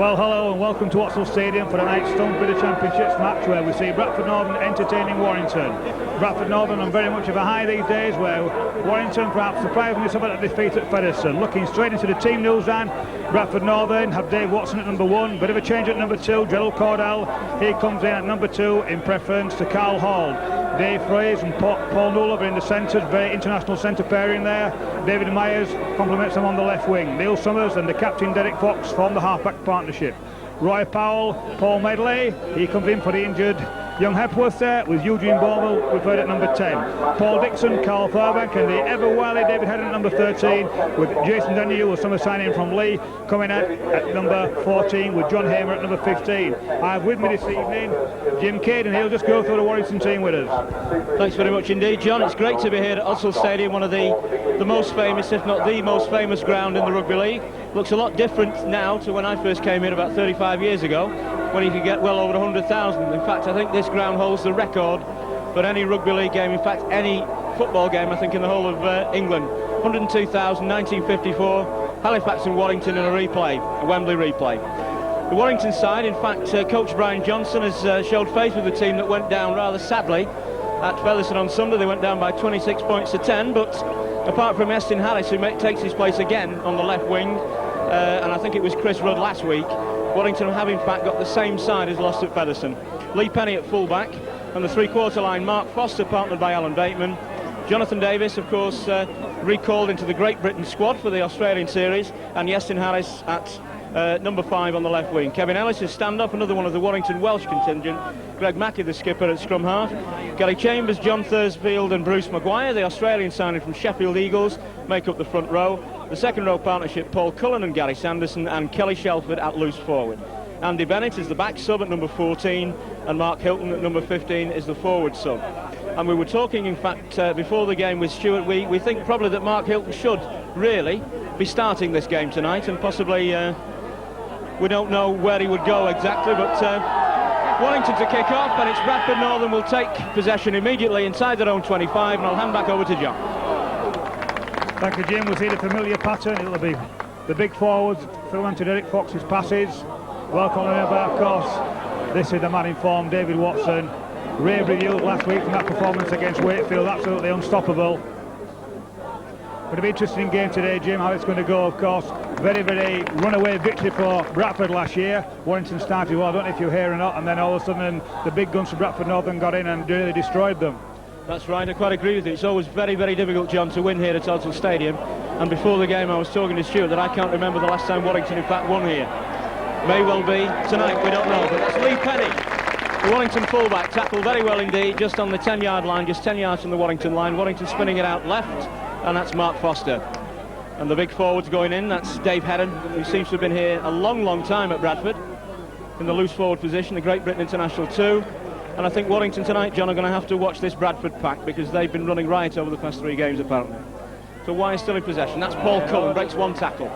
Well, hello and welcome to Wattsall Stadium for tonight's Stonebridge Championships match, where we see Bradford Northern entertaining Warrington. Bradford Northern on very much of a high these days, where Warrington perhaps surprisingly suffered a defeat at Featherstone. Looking straight into the team news then, Bradford Northern have Dave Watson at number 1, bit of a change at number 2, Gerald Cordell. He comes in at number 2 in preference to Carl Hall. Dave Fraser and Paul Newell are in the centres, very international centre pairing there. David Myers complements them on the left wing. Neil Summers and the captain Derek Fox form the half-back partnership. Roy Powell, Paul Medley, he comes in for the injured young Hepworth there, with Eugene Borville referred at number 10. Paul Dixon, Carl Fairbank and the ever-wily David Heron at number 13, with Jason Daniel, a summer signing from Lee, coming at number 14, with John Hamer at number 15. I have with me this evening Jim Cade, and he'll just go through the Warrington team with us. Thanks very much indeed, John. It's great to be here at Wattsall Stadium, one of the most famous, if not the most famous ground in the Rugby League. Looks a lot different now to when I first came here about 35 years ago, when you could get well over 100,000. In fact, I think this ground holds the record for any rugby league game, in fact any football game, I think, in the whole of England. 102,000, 1954, Halifax and Warrington in a replay, a Wembley replay. The Warrington side, in fact, coach Brian Johnson has showed faith with the team that went down rather sadly at Featherstone on Sunday. They went down by 26 points to 10, but apart from Estin Harris, who takes his place again on the left wing, and I think it was Chris Rudd last week, Warrington have in fact got the same side as lost at Featherstone. Lee Penny at full-back, and the three-quarter line Mark Foster partnered by Alan Bateman. Jonathan Davis, of course, recalled into the Great Britain squad for the Australian series, and Estin Harris at number 5 on the left wing. Kevin Ellis is stand-up, another one of the Warrington Welsh contingent. Greg Mackey, the skipper, at scrum half. Gary Chambers, John Thursfield and Bruce Maguire, the Australian signing from Sheffield Eagles, make up the front row. The second row partnership, Paul Cullen and Gary Sanderson, and Kelly Shelford at loose forward. Andy Bennett is the back sub at number 14, and Mark Hilton at number 15 is the forward sub. And we were talking, in fact, before the game with Stuart, we think probably that Mark Hilton should really be starting this game tonight, and possibly we don't know where he would go exactly, but Warrington to kick off, and it's Bradford Northern will take possession immediately inside their own 25, and I'll hand back over to John. Thank you, Jim. We'll see the familiar pattern. It'll be the big forwards through onto Derek Fox's passes. Welcome him, but of course, this is the man in form, David Watson. Rave reviews last week from that performance against Wakefield, absolutely unstoppable. But it'll be an interesting game today, Jim, how it's going to go, of course. Very, very runaway victory for Bradford last year. Warrington started well, I don't know if you're here or not, and then all of a sudden the big guns for Bradford Northern got in and really destroyed them. That's right, I quite agree with you. It's always very, very difficult, John, to win here at Wattsall Stadium. And before the game I was talking to Stuart that I can't remember the last time Warrington in fact won here. May well be tonight, we don't know. But it's Lee Penny, the Warrington fullback, tackled very well indeed, just on the 10-yard line, just 10 yards from the Warrington line. Warrington spinning it out left, and that's Mark Foster. And the big forwards going in, that's Dave Heron, who seems to have been here a long, long time at Bradford, in the loose forward position, the Great Britain International 2. And I think Warrington tonight, John, are going to have to watch this Bradford pack, because they've been running riot over the past 3 games apparently. So Why is still in possession. That's Paul Cullen, breaks one tackle.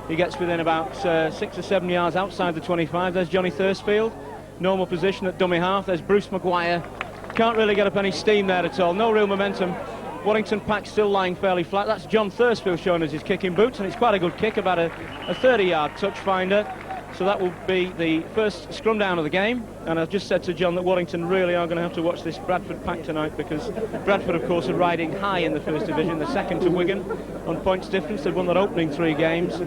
He gets within about 6 or 7 yards outside the 25. There's Johnny Thursfield, normal position at dummy half. There's Bruce Maguire. Can't really get up any steam there at all, no real momentum. Warrington pack still lying fairly flat. That's John Thursfield showing us his kicking boots, and it's quite a good kick, about a 30-yard touch finder. So that will be the first scrum down of the game, and I've just said to John that Warrington really are going to have to watch this Bradford pack tonight, because Bradford, of course, are riding high in the first division. They're second to Wigan on points difference. They've won their opening 3 games.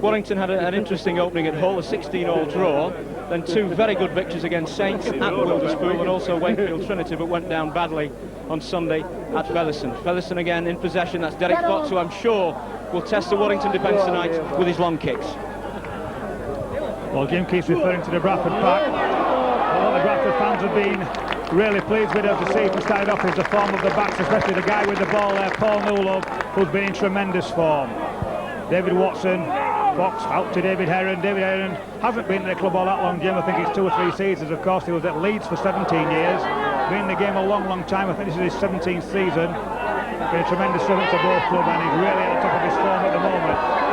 Warrington had an interesting opening at Hull, a 16-all draw, then 2 very good victories against Saints at Wilderspool and also Wakefield Trinity, but went down badly on Sunday at Featherstone. Featherstone again in possession. That's Derek Fox, who I'm sure will test the Warrington defence tonight with his long kicks. Well, Jim keeps referring to the Bradford pack. Well, the Bradford fans have been really pleased with it to see who started off is the form of the backs, especially the guy with the ball there, Paul Newell, who's been in tremendous form. David Watson, Fox out to David Heron. David Heron hasn't been at the club all that long, Jim. I think it's 2 or 3 seasons. Of course, he was at Leeds for 17 years. Been in the game a long, long time. I think this is his 17th season. Been a tremendous servant to both clubs, and he's really at the top of his form at the moment.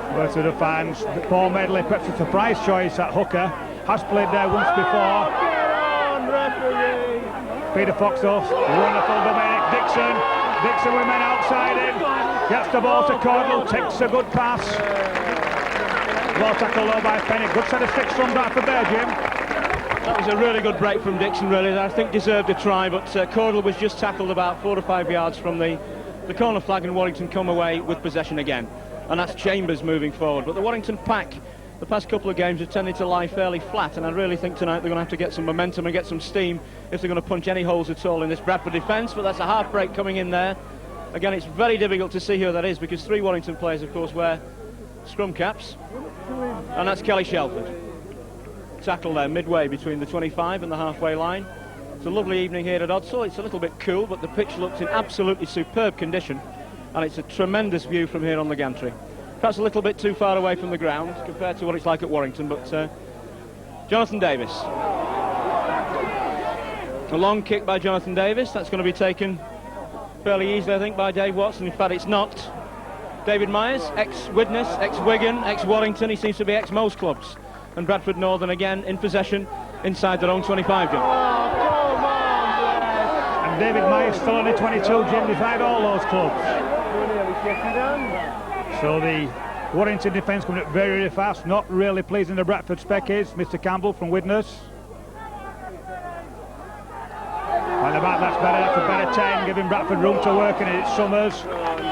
But to the fans, Paul Medley, perhaps a surprise choice at hooker, has played there once before. Peter Foxoff, wonderful Dominic Dixon. Dixon with men outside him, gets the ball to Cordell, takes a good pass. Well tackled low by Penny. Good set of six from Bradford there, Jim. That was a really good break from Dixon, really. I think deserved a try, but Cordell was just tackled about 4 to 5 yards from the corner flag, and Warrington come away with possession again. And that's Chambers moving forward. But the Warrington pack, the past couple of games, have tended to lie fairly flat, and I really think tonight they're going to have to get some momentum and get some steam if they're going to punch any holes at all in this Bradford defence. But that's a half break coming in there. Again, it's very difficult to see who that is, because 3 Warrington players, of course, wear scrum caps, and that's Kelly Shelford. Tackle there midway between the 25 and the halfway line. It's a lovely evening here at Odsal. It's a little bit cool, but the pitch looks in absolutely superb condition, and it's a tremendous view from here on the gantry. Perhaps a little bit too far away from the ground compared to what it's like at Warrington, but Jonathan Davis. A long kick by Jonathan Davis. That's going to be taken fairly easily, I think, by Dave Watson. In fact, it's not. David Myers, ex-Widnes, ex-Wigan, ex-Warrington. He seems to be ex-most clubs. And Bradford Northern again in possession inside their own 25, Jim. And David Myers still only 22, Jim, despite all those clubs. So the Warrington defence coming up very, very fast. Not really pleasing the Bradford spec is Mr. Campbell from Widnes. At the back, that's better. That's a better 10, giving Bradford room to work in it. It's Summers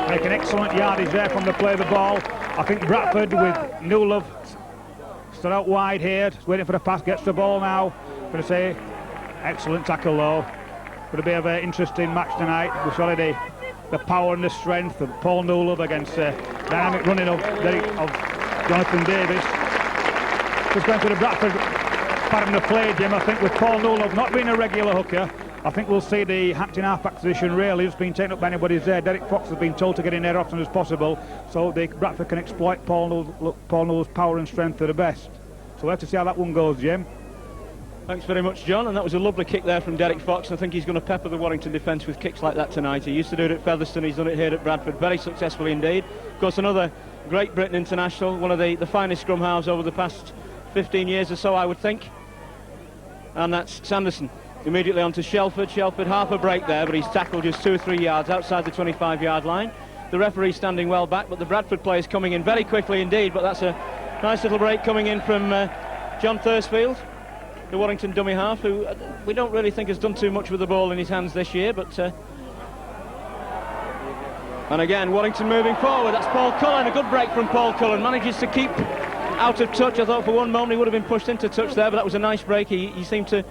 making excellent yardage there from the play of the ball. I think Bradford with Newlove stood out wide here, waiting for the pass, gets the ball now. I'm going to say excellent tackle though. Going to be a very interesting match tonight. We've surely the power and the strength of Paul Newlove against dynamic running of Jonathan Davis. Just going to the Bradford pattern of play, Jim. I think with Paul Newlove not being a regular hooker, I think we'll see the Hampton half-back position really just being taken up by anybody's there. Derek Fox has been told to get in there often as possible, so Bradford can exploit Paul Newlove's power and strength to the best. So we'll have to see how that one goes, Jim. Thanks very much, John, and that was a lovely kick there from Derek Fox. I think he's going to pepper the Warrington defence with kicks like that tonight. He used to do it at Featherstone, he's done it here at Bradford very successfully indeed. Of course, another Great Britain international, one of the finest scrum halves over the past 15 years or so, I would think. And that's Sanderson. Immediately onto Shelford. Shelford half a break there, but he's tackled just 2 or 3 yards outside the 25-yard line. The referee standing well back, but the Bradford players coming in very quickly indeed. But that's a nice little break coming in from John Thursfield, the Warrington dummy half, who we don't really think has done too much with the ball in his hands this year. But and again, Warrington moving forward. That's Paul Cullen. A good break from Paul Cullen. Manages to keep out of touch. I thought for one moment he would have been pushed into touch there, but that was a nice break. He seemed to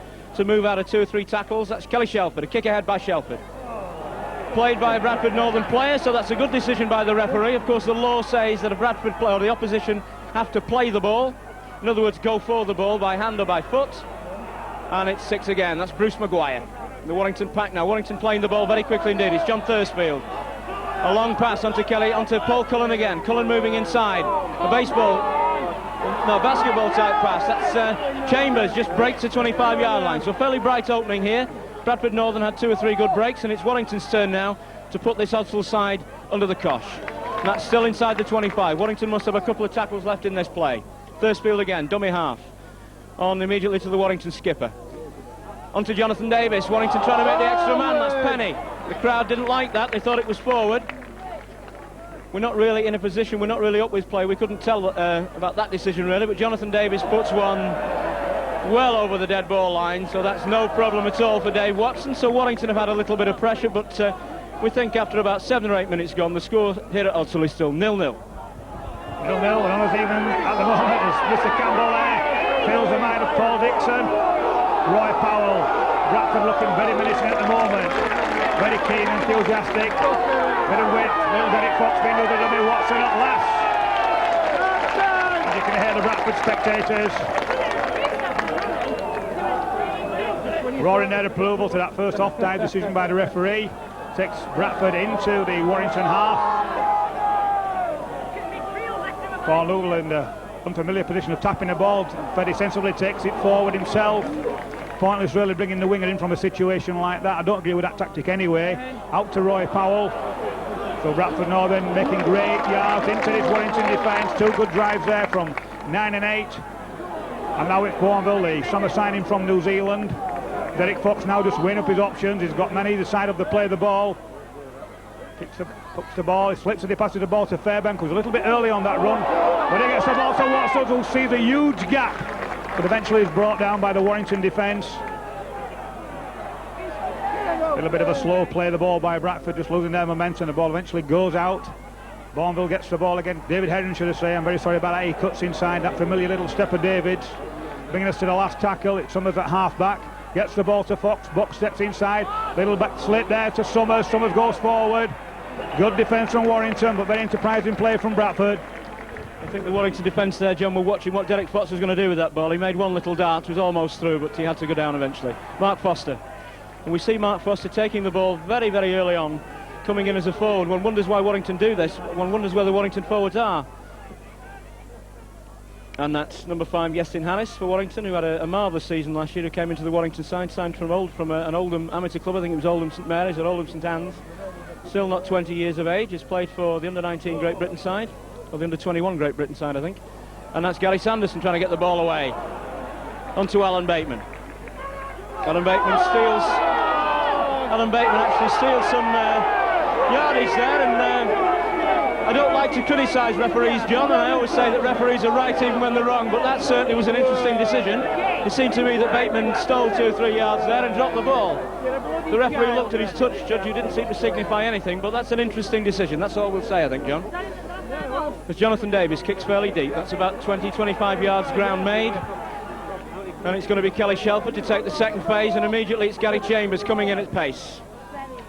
move out of 2 or 3 tackles. That's Kelly Shelford, a kick ahead by Shelford. Played by a Bradford Northern player, so that's a good decision by the referee. Of course, the law says that a Bradford player or the opposition have to play the ball. In other words, go for the ball by hand or by foot. And it's 6 again. That's Bruce Maguire. The Warrington pack now. Warrington playing the ball very quickly indeed. It's John Thursfield. A long pass onto Kelly, onto Paul Cullen again. Cullen moving inside. A basketball type pass. That's Chambers, just breaks the 25-yard line. So fairly bright opening here. Bradford Northern had 2 or 3 good breaks, and it's Warrington's turn now to put this Odsal side under the cosh. And that's still inside the 25. Warrington must have a couple of tackles left in this play. Thursfield again, dummy half. On immediately to the Warrington skipper. Onto Jonathan Davis. Warrington trying to make the extra man. That's Penny. The crowd didn't like that. They thought it was forward. We're not really in a position, we're not really up with play. We couldn't tell about that decision really, but Jonathan Davis puts one well over the dead ball line, so that's no problem at all for Dave Watson. So Warrington have had a little bit of pressure, but we think after about 7 or 8 minutes gone, the score here at Odsal is still 0-0. 0-0, and almost even at the moment as Mr. Campbell there fills the mind of Paul Dixon. Roy Powell, Bradford looking very menacing at the moment, very keen, enthusiastic. Bit of width, little Derek Fox being with the dummy. Watson at last. And you can hear the Bradford spectators roaring their approval to that first off-time decision by the referee. Takes Bradford into the Warrington half. Paul Newell in the unfamiliar position of tapping the ball, very sensibly takes it forward himself. Pointless really bringing the winger in from a situation like that. I don't agree with that tactic anyway. Out to Roy Powell. So Bradford Northern making great yards into this Warrington defence. 2 good drives there from 9 and 8. And now it's Bourneville, the summer signing from New Zealand. Derek Fox now just weighing up his options. He's got many either side of the play of the ball. Puts the ball, he slips and he passes the ball to Fairbank, who's a little bit early on that run. But he gets the ball to Watson, who sees a huge gap, but eventually is brought down by the Warrington defence. A little bit of a slow play, the ball by Bradford, just losing their momentum. The ball eventually goes out. Bourneville gets the ball again. David Heron, should I say. I'm very sorry about that. He cuts inside, that familiar little step of David's. Bringing us to the last tackle. It's Summers at half-back. Gets the ball to Fox. Box steps inside. Little back slit there to Summers. Summers goes forward. Good defence from Warrington, but very enterprising play from Bradford. I think the Warrington defence there, John, were watching what Derek Fox was going to do with that ball. He made one little dart, was almost through, but he had to go down eventually. Mark Foster. And we see Mark Foster taking the ball very, very early on, coming in as a forward. One wonders why Warrington do this. One wonders where the Warrington forwards are. And that's number 5, Yestin Harris for Warrington, who had a marvellous season last year, who came into the Warrington side, signed from an Oldham amateur club. I think it was Oldham St Mary's or Oldham St Anne's. Still not 20 years of age. Has played for the under-19 Great Britain side, or the under-21 Great Britain side, I think. And that's Gary Sanderson trying to get the ball away. Onto Alan Bateman. Alan Bateman actually steals some yardage there, and I don't like to criticise referees, John, and I always say that referees are right even when they're wrong, but that certainly was an interesting decision. It seemed to me that Bateman stole 2 or 3 yards there and dropped the ball. The referee looked at his touch judge, who didn't seem to signify anything, but that's an interesting decision. That's all we'll say, I think, John. As Jonathan Davis kicks fairly deep, that's about 20-25 yards ground made. And it's going to be Kelly Shelford to take the second phase, and immediately it's Gary Chambers coming in at pace.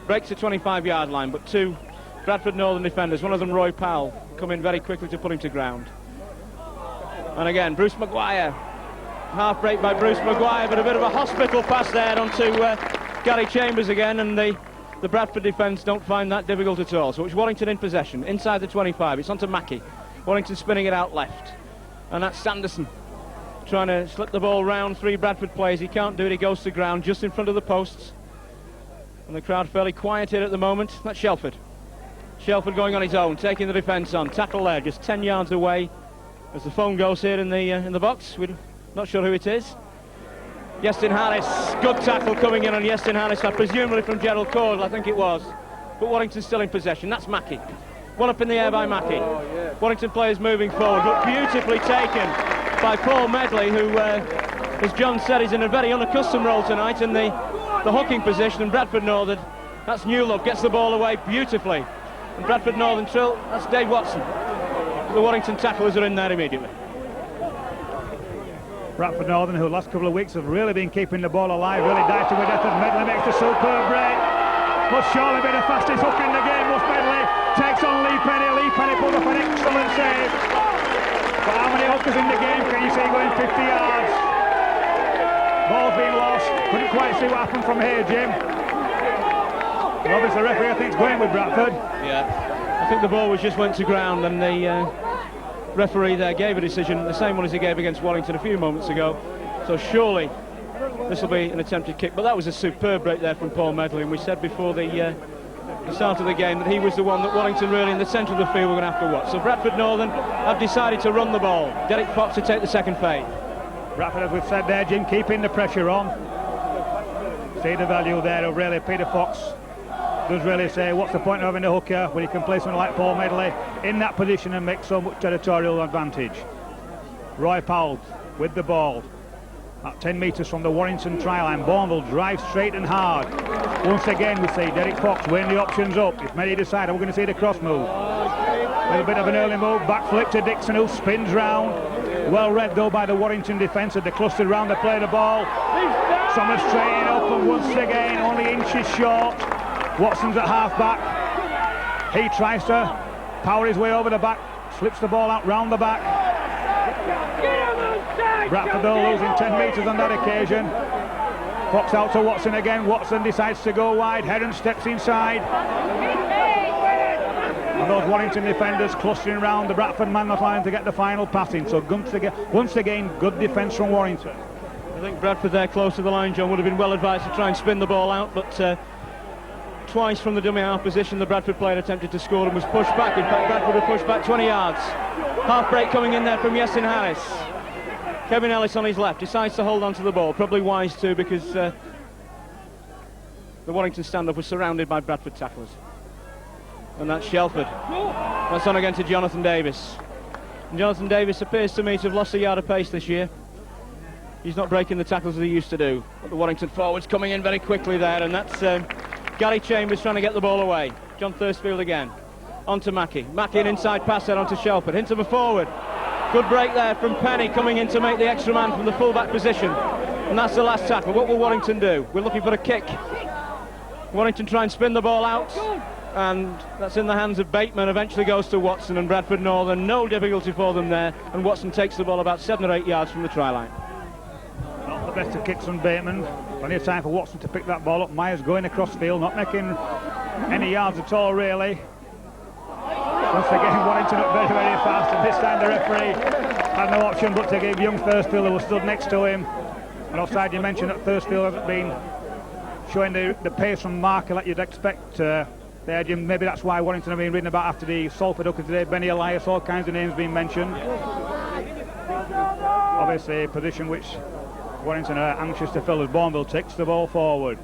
Breaks the 25-yard line, but 2 Bradford Northern defenders, one of them Roy Powell, come in very quickly to put him to ground. And again, Bruce Maguire. Half break by Bruce Maguire, but a bit of a hospital pass there onto Gary Chambers again, and the Bradford defence don't find that difficult at all. So it's Warrington in possession, inside the 25. It's onto Mackey. Warrington spinning it out left. And that's Sanderson trying to slip the ball round 3 Bradford players. He can't do it, he goes to ground just in front of the posts. And the crowd fairly quiet here at the moment. That's Shelford. Shelford going on his own, taking the defence on. Tackle there, just 10 yards away. As the phone goes here in the box, we're not sure who it is. Yestin Harris, good tackle coming in on Yestin Harris, presumably from Gerald Cordle, I think it was. But Warrington's still in possession, that's Mackey. One up in the air by Mackey. Warrington players moving forward, but beautifully taken by Paul Medley, who, as John said, is in a very unaccustomed role tonight in the hooking position. And Bradford Northern, that's Newlove, gets the ball away beautifully. And Bradford Northern Trill, that's Dave Watson. The Warrington tacklers are in there immediately. Bradford Northern, who the last couple of weeks have really been keeping the ball alive, really dieting with death, as Medley makes a superb break. Must surely be the fastest hook in the game, must Medley. Takes on Lee Penny. Lee Penny pulls up an excellent save. But how many hookers in the game can you see going 50 yards? Ball's been lost. Couldn't quite see what happened from here, Jim. But obviously the referee, I think, is going with Bradford. Yeah, I think the ball just went to ground, and the referee there gave a decision, the same one as he gave against Warrington a few moments ago. So surely this will be an attempted kick. But that was a superb break there from Paul Medley, and we said before the start of the game that he was the one that Warrington really in the centre of the field were going to have to watch. So Bradford Northern have decided to run the ball. Derek Fox to take the second phase. Bradford, as we've said there, Jim, keeping the pressure on. See the value there of really Peter Fox does really say, what's the point of having a hooker when you can play someone like Paul Medley in that position and make so much territorial advantage. Roy Powell with the ball at 10 metres from the Warrington try line. Bourneville drives straight and hard. Once again we see Derek Fox weighing the options up. If many decide, we're going to see the cross move. A little bit of an early move, back flip to Dixon, who spins round. Well read though by the Warrington defence as they clustered round to play the ball. Summers straight up, and once again only inches short. Watson's at half-back. He tries to power his way over the back, slips the ball out round the back. Bradford though losing 10 metres on that occasion. Fox out to Watson again. Watson decides to go wide. Heron steps inside. And those Warrington defenders clustering around the Bradford man line to get the final passing. So once again, good defence from Warrington. I think Bradford there close to the line, John, would have been well advised to try and spin the ball out, but twice from the dummy half position the Bradford player attempted to score and was pushed back. In fact, Bradford were pushed back 20 yards. Half break coming in there from Yestin Harris. Kevin Ellis on his left decides to hold on to the ball, probably wise too, because the Warrington stand-up was surrounded by Bradford tacklers. And that's Shelford. That's on again to Jonathan Davis. And Jonathan Davis appears to me to have lost a yard of pace this year. He's not breaking the tackles as he used to do. But the Warrington forwards coming in very quickly there, and that's Gary Chambers trying to get the ball away. John Thursfield again. On to Mackie. Mackie, an inside pass there onto Shelford. Into the forward. Good break there from Penny, coming in to make the extra man from the full-back position. And that's the last tackle. What will Warrington do? We're looking for a kick. Warrington try and spin the ball out, and that's in the hands of Bateman. Eventually goes to Watson and Bradford Northern. No difficulty for them there, and Watson takes the ball about 7 or 8 yards from the try line. Not the best of kicks from Bateman. Plenty of time for Watson to pick that ball up. Myers going across field, not making any yards at all, really. Once again, Warrington up very, very fast, and this time the referee had no option but to give young Thursfield, who was stood next to him, an offside. You mentioned that Thursfield hasn't been showing the pace from marker that you'd expect there, Jim. Maybe that's why Warrington have been reading about after the Salford hooker today, Benny Elias, all kinds of names being mentioned. Obviously a position which Warrington are anxious to fill as Bourneville takes the ball forward.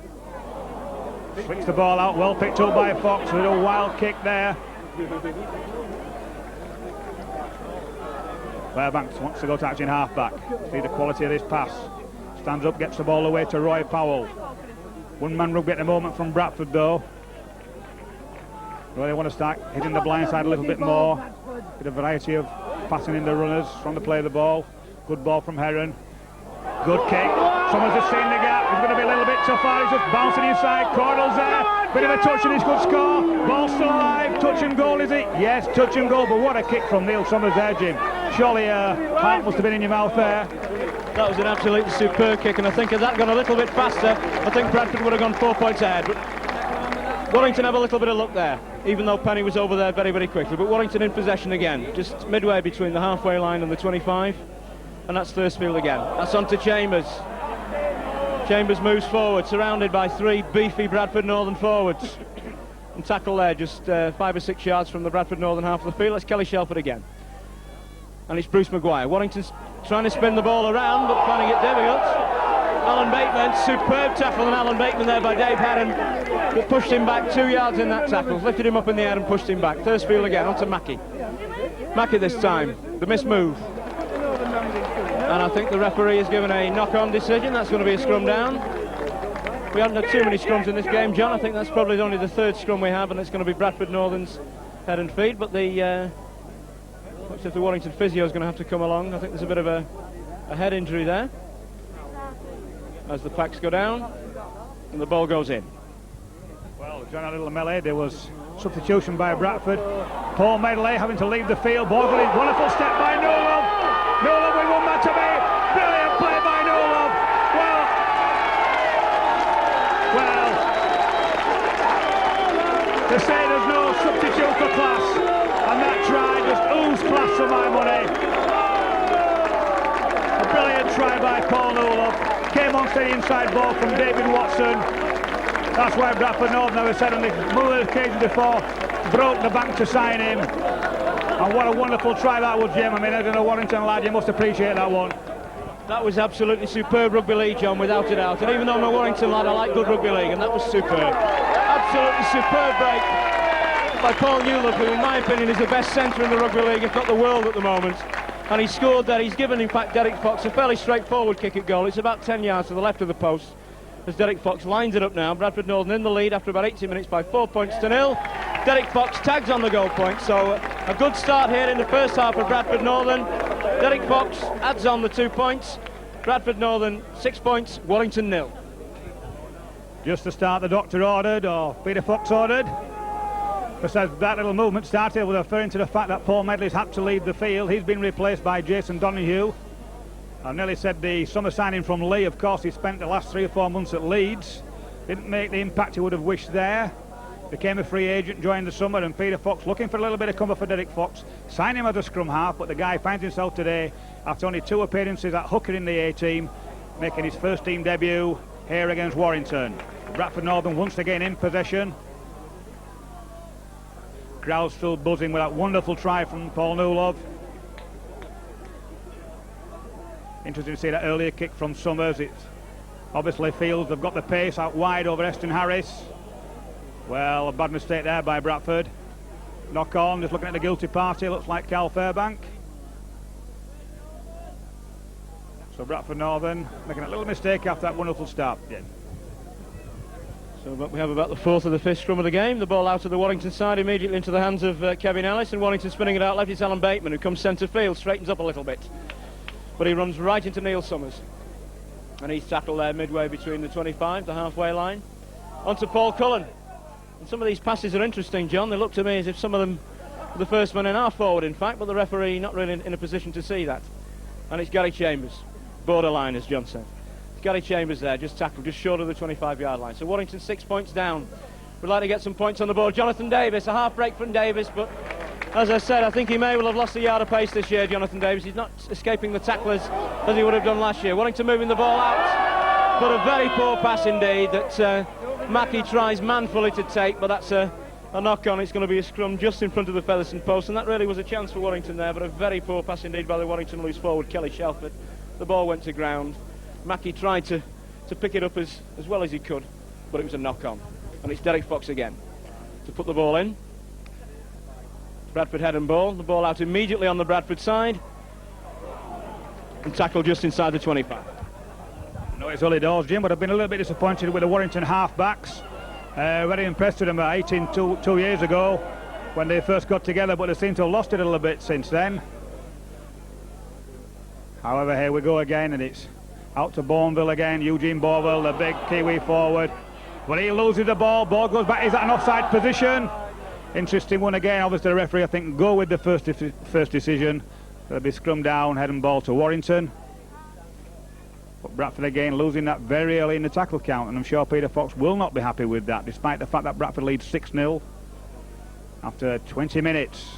Flicks the ball out, well picked up by Fox with a wild kick there. Fairbanks wants to go to acting half-back. See the quality of this pass. Stands up, gets the ball away to Roy Powell. One-man rugby at the moment from Bradford, though. Really want to start hitting the blind side a little bit more. Bit of variety of passing in the runners from the play of the ball. Good ball from Heron. Good kick. Someone's just seen the gap. He's going to be a little bit too far. He's just bouncing inside. Cordell's there. Bit of a touch and he's good score. Ball still alive. Touch and goal, is it? Yes, touch and goal. But what a kick from Neil Summers there, Jim. Surely heart must have been in your mouth there. That was an absolutely superb kick, and I think had that gone a little bit faster, I think Bradford would have gone 4 points ahead. But Warrington have a little bit of luck there, even though Penny was over there very, very quickly. But Warrington in possession again, just midway between the halfway line and the 25. And that's Thursfield again. That's on to Chambers. Chambers moves forward, surrounded by 3 beefy Bradford Northern forwards. And tackle there, just 5 or 6 yards from the Bradford Northern half of the field. That's Kelly Shelford again. And it's Bruce Maguire. Warrington's trying to spin the ball around, but finding it difficult. Alan Bateman, superb tackle on Alan Bateman there by Dave Heron, but pushed him back 2 yards in that tackle. Lifted him up in the air and pushed him back. Thursfield again, on to Mackie. Mackie this time, the missed move. And I think the referee has given a knock-on decision. That's going to be a scrum down. We haven't had too many scrums in this game, John. I think that's probably only the 3rd scrum we have, and it's going to be Bradford Northern's head and feet. But the looks if the Warrington physio is going to have to come along. I think there's a bit of a head injury there. As the packs go down, and the ball goes in. Well, John, a little melee. There was substitution by Bradford. Paul Medley having to leave the field. Borgley, wonderful step by Nolov. Nolov with 1 man to be. Brilliant play by Nolov. Well, they say there's no substitute for class, and that try just oozed class for my money. A brilliant try by Paul Nolov. Came on to the inside ball from David Watson. That's why Bradford Northern, as I said on the multiple occasions before, broke the bank to sign him. And what a wonderful try that was, Jim. I mean, as a Warrington lad, you must appreciate that one. That was absolutely superb rugby league, John, without a doubt. And even though I'm a Warrington lad, I like good rugby league, and that was superb. Absolutely superb break by Paul Newlop, who in my opinion is the best centre in the rugby league, if not the world at the moment. And he scored there. He's given, in fact, Derek Fox a fairly straightforward kick at goal. It's about 10 yards to the left of the post as Derek Fox lines it up now. Bradford Northern in the lead after about 80 minutes by 4 points to 0. Derek Fox tags on the goal point, so a good start here in the first half of Bradford Northern. Derek Fox adds on the 2 points. Bradford Northern 6 points, Warrington 0. Just to start, the doctor ordered, or Peter Fox ordered. Just as that little movement started, we're referring to the fact that Paul Medley's had to leave the field. He's been replaced by Jason Donoghue. I nearly said the summer signing from Lee. Of course, he spent the last 3 or 4 months at Leeds. Didn't make the impact he would have wished there. Became a free agent during the summer, and Peter Fox looking for a little bit of cover for Derek Fox. Signed him as a scrum half, but the guy finds himself today, after only 2 appearances at hooker in the A-team, making his first team debut here against Warrington. Bradford Northern once again in possession. Crowd still buzzing with that wonderful try from Paul Newlov. Interesting to see that earlier kick from Summers. It's obviously Fields have got the pace out wide over Eston Harris. Well, a bad mistake there by Bradford. Knock on, just looking at the guilty party, looks like Cal Fairbank. So Bradford Northern making a little mistake after that wonderful start. Yeah. So but we have about the fourth of the fifth scrum of the game. The ball out of the Warrington side immediately into the hands of Kevin Ellis, and Warrington spinning it out left. It's Alan Bateman who comes centre field, straightens up a little bit, but he runs right into Neil Summers, and he's tackled there midway between the 25, the halfway line, onto Paul Cullen. And some of these passes are interesting, John. They look to me as if some of them are the first man in our forward, in fact, but the referee not really in a position to see that. And it's Gary Chambers, borderline, as John said. Gary Chambers there, just tackled, just short of the 25-yard line. So Warrington 6 points down. We'd like to get some points on the board. Jonathan Davis, a half break from Davis, but as I said, I think he may well have lost a yard of pace this year, Jonathan Davis. He's not escaping the tacklers as he would have done last year. Warrington moving the ball out, but a very poor pass indeed that Mackie tries manfully to take, but that's a knock-on. It's going to be a scrum just in front of the Featherstone post, and that really was a chance for Warrington there, but a very poor pass indeed by the Warrington loose forward, Kelly Shelford. The ball went to ground. Mackie tried to pick it up as well as he could, but it was a knock-on. And it's Derek Fox again to put the ball in. Bradford head and ball. The ball out immediately on the Bradford side. And tackled just inside the 25. No, it's early doors, Jim, but I've been a little bit disappointed with the Warrington half-backs. Very impressed with them at 18 two years ago when they first got together, but they seem to have lost it a little bit since then. However, here we go again, and it's out to Bourneville again. Eugene Bourneville, the big Kiwi forward. But he loses the ball. Ball goes back. Is that an offside position? Interesting one again. Obviously, the referee, I think, can go with the first decision. There'll be scrum down, head and ball to Warrington. But Bradford again losing that very early in the tackle count, and I'm sure Peter Fox will not be happy with that, despite the fact that Bradford leads 6-0 after 20 minutes.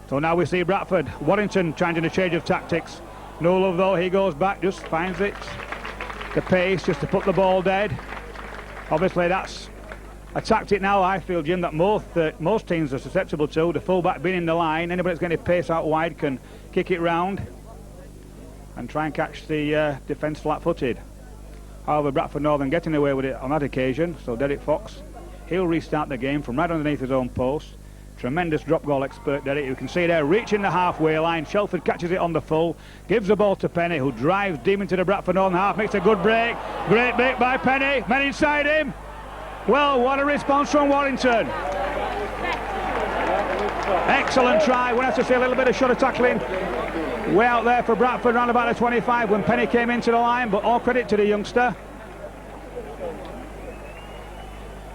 So now we see Bradford. Warrington trying to change of tactics. No love though, he goes back, just finds it, the pace, just to put the ball dead. Obviously that's a tactic now, I feel, Jim, that most teams are susceptible to. The full-back being in the line, anybody that's going to pace out wide can kick it round and try and catch the defence flat-footed. However, Bradford Northern getting away with it on that occasion, so Derek Fox, he'll restart the game from right underneath his own post. Tremendous drop goal expert, Derek. You can see there, reaching the halfway line. Shelford catches it on the full, gives the ball to Penny, who drives deep into the Bradford Northern half, makes a good break. Great break by Penny. Men inside him. Well, what a response from Warrington. Excellent try. We'll have to see a little bit of shot of tackling way out there for Bradford, around about the 25 when Penny came into the line, but all credit to the youngster.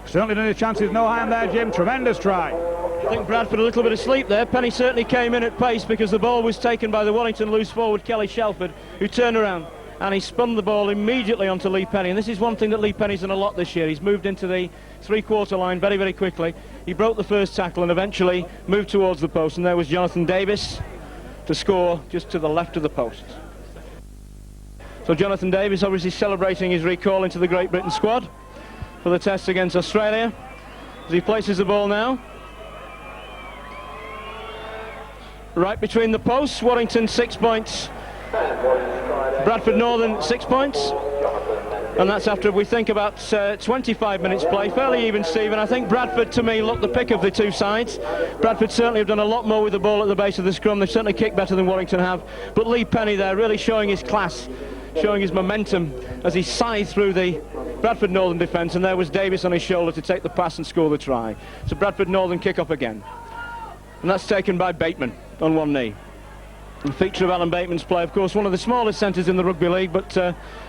Certainly no chances, no harm there, Jim. Tremendous try. I think Bradford a little bit asleep there. Penny certainly came in at pace because the ball was taken by the Warrington loose forward Kelly Shelford, who turned around and he spun the ball immediately onto Lee Penny. And this is one thing that Lee Penny's done a lot this year. He's moved into the three-quarter line very, very quickly. He broke the first tackle and eventually moved towards the post, and there was Jonathan Davis to score just to the left of the post. So Jonathan Davis obviously celebrating his recall into the Great Britain squad for the test against Australia as he places the ball now right between the posts. Warrington 6 points, Bradford Northern 6 points, and that's after, we think, about 25 minutes play. Fairly even, Stephen. I think Bradford, to me, looked the pick of the two sides. Bradford certainly have done a lot more with the ball at the base of the scrum. They've certainly kicked better than Warrington have, but Lee Penny there really showing his class, showing his momentum as he scythed through the Bradford Northern defence, and there was Davis on his shoulder to take the pass and score the try. So Bradford Northern kick up again, and that's taken by Bateman on one knee. The feature of Alan Bateman's play, of course, one of the smallest centres in the rugby league, but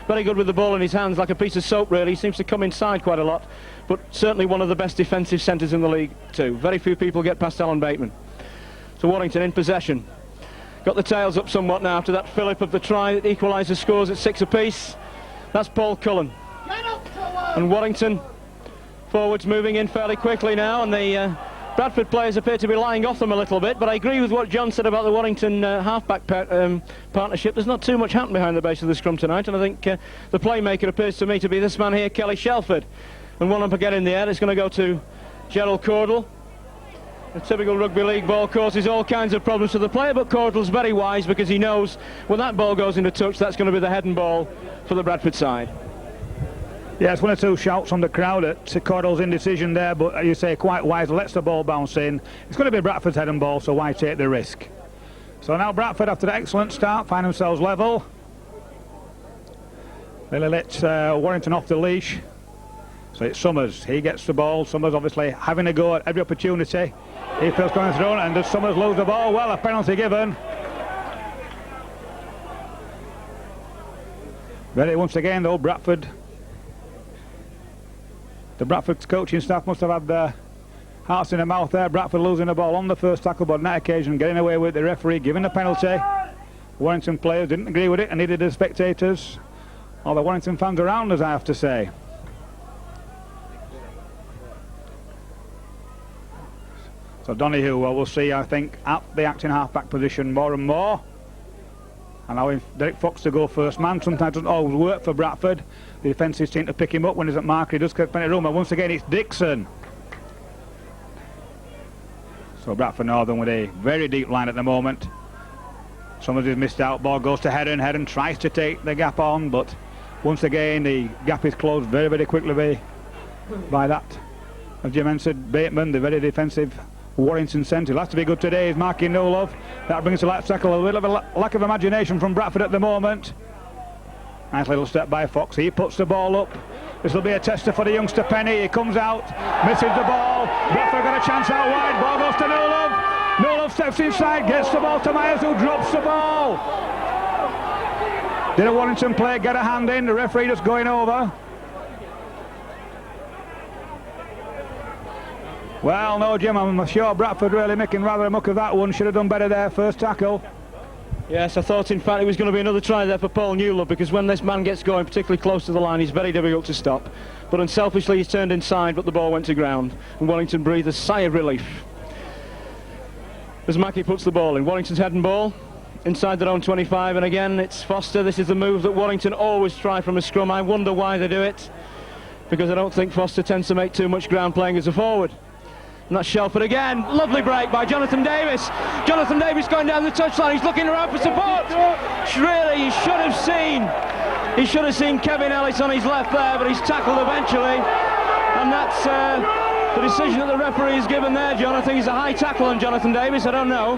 very good with the ball in his hands, like a piece of soap really. He seems to come inside quite a lot, but certainly one of the best defensive centres in the league too. Very few people get past Alan Bateman. So Warrington in possession. Got the tails up somewhat now after that fillip of the try that equalises scores at 6 apiece. That's Paul Cullen. And Warrington forwards moving in fairly quickly now, and the Bradford players appear to be lying off them a little bit, but I agree with what John said about the Warrington half-back partnership. There's not too much happened behind the base of the scrum tonight, and I think the playmaker appears to me to be this man here, Kelly Shelford. And one up again in the air, it's going to go to Gerald Cordell. A typical rugby league ball causes all kinds of problems to the player, but Cordell's very wise because he knows when that ball goes into touch, that's going to be the head and ball for the Bradford side. Yeah, it's one or two shouts from the crowd at Cordell's indecision there, but you say quite wise, lets the ball bounce in. It's going to be Bradford's head and ball, so why take the risk? So now Bradford, after the excellent start, find themselves level. They let Warrington off the leash. So it's Summers. He gets the ball. Summers obviously having a go at every opportunity. He feels going through, and does Summers lose the ball? Well, a penalty given. Very once again though, Bradford. The Bradford coaching staff must have had their hearts in their mouth there. Bradford losing the ball on the first tackle, but on that occasion getting away with the referee giving the penalty. Warrington players didn't agree with it, and neither did the spectators. All the Warrington fans around us, I have to say. So Donahue, well, we'll see, I think, at the acting half-back position more and more. And allowing Derek Fox to go first man sometimes doesn't always work for Bradford. The defences seem to pick him up when he's at mark. He does get plenty of room, and once again it's Dixon. So Bradford Northern with a very deep line at the moment. Somebody has missed out. Ball goes to Heron. Heron tries to take the gap on, but once again the gap is closed very, very quickly by that, as Jim answered, Bateman, the very defensive Warrington centre. He'll have to be good today. He's marking no love. That brings a light tackle. A little bit of a lack of imagination from Bradford at the moment. Nice little step by Fox. He puts the ball up. This will be a tester for the youngster Penny. He comes out, misses the ball. Bradford got a chance out wide. Ball goes to No Love. No Love steps inside, gets the ball to Myers, who drops the ball. Did a Warrington player get a hand in? The referee just going over. Well, no, Jim, I'm sure Bradford really making rather a muck of that one. Should have done better there, first tackle. Yes, I thought in fact it was going to be another try there for Paul Newlove, because when this man gets going, particularly close to the line, he's very difficult to stop. But unselfishly he's turned inside, but the ball went to ground, and Warrington breathed a sigh of relief as Mackie puts the ball in. Warrington's head and ball inside their own 25, and again it's Foster. This is the move that Warrington always try from a scrum. I wonder why they do it, because I don't think Foster tends to make too much ground playing as a forward. And that's Shelford again. Lovely break by Jonathan Davis. Jonathan Davis going down the touchline. He's looking around for support. Really, he should have seen Kevin Ellis on his left there, but he's tackled eventually. And that's the decision that the referee has given there, John. I think it's a high tackle on Jonathan Davis. I don't know.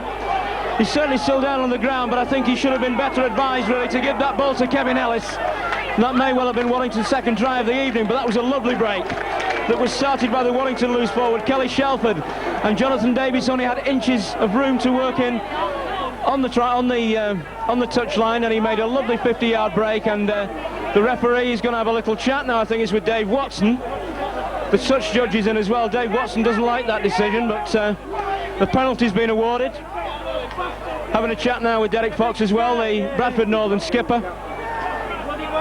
He's certainly still down on the ground, but I think he should have been better advised, really, to give that ball to Kevin Ellis. And that may well have been Warrington's second try of the evening, but that was a lovely break that was started by the Warrington loose forward, Kelly Shelford, and Jonathan Davis only had inches of room to work in on the touchline, and he made a lovely 50-yard break. And the referee is going to have a little chat now. I think it's with Dave Watson. The touch judge is in as well. Dave Watson doesn't like that decision, but the penalty's been awarded. Having a chat now with Derek Fox as well, the Bradford Northern skipper.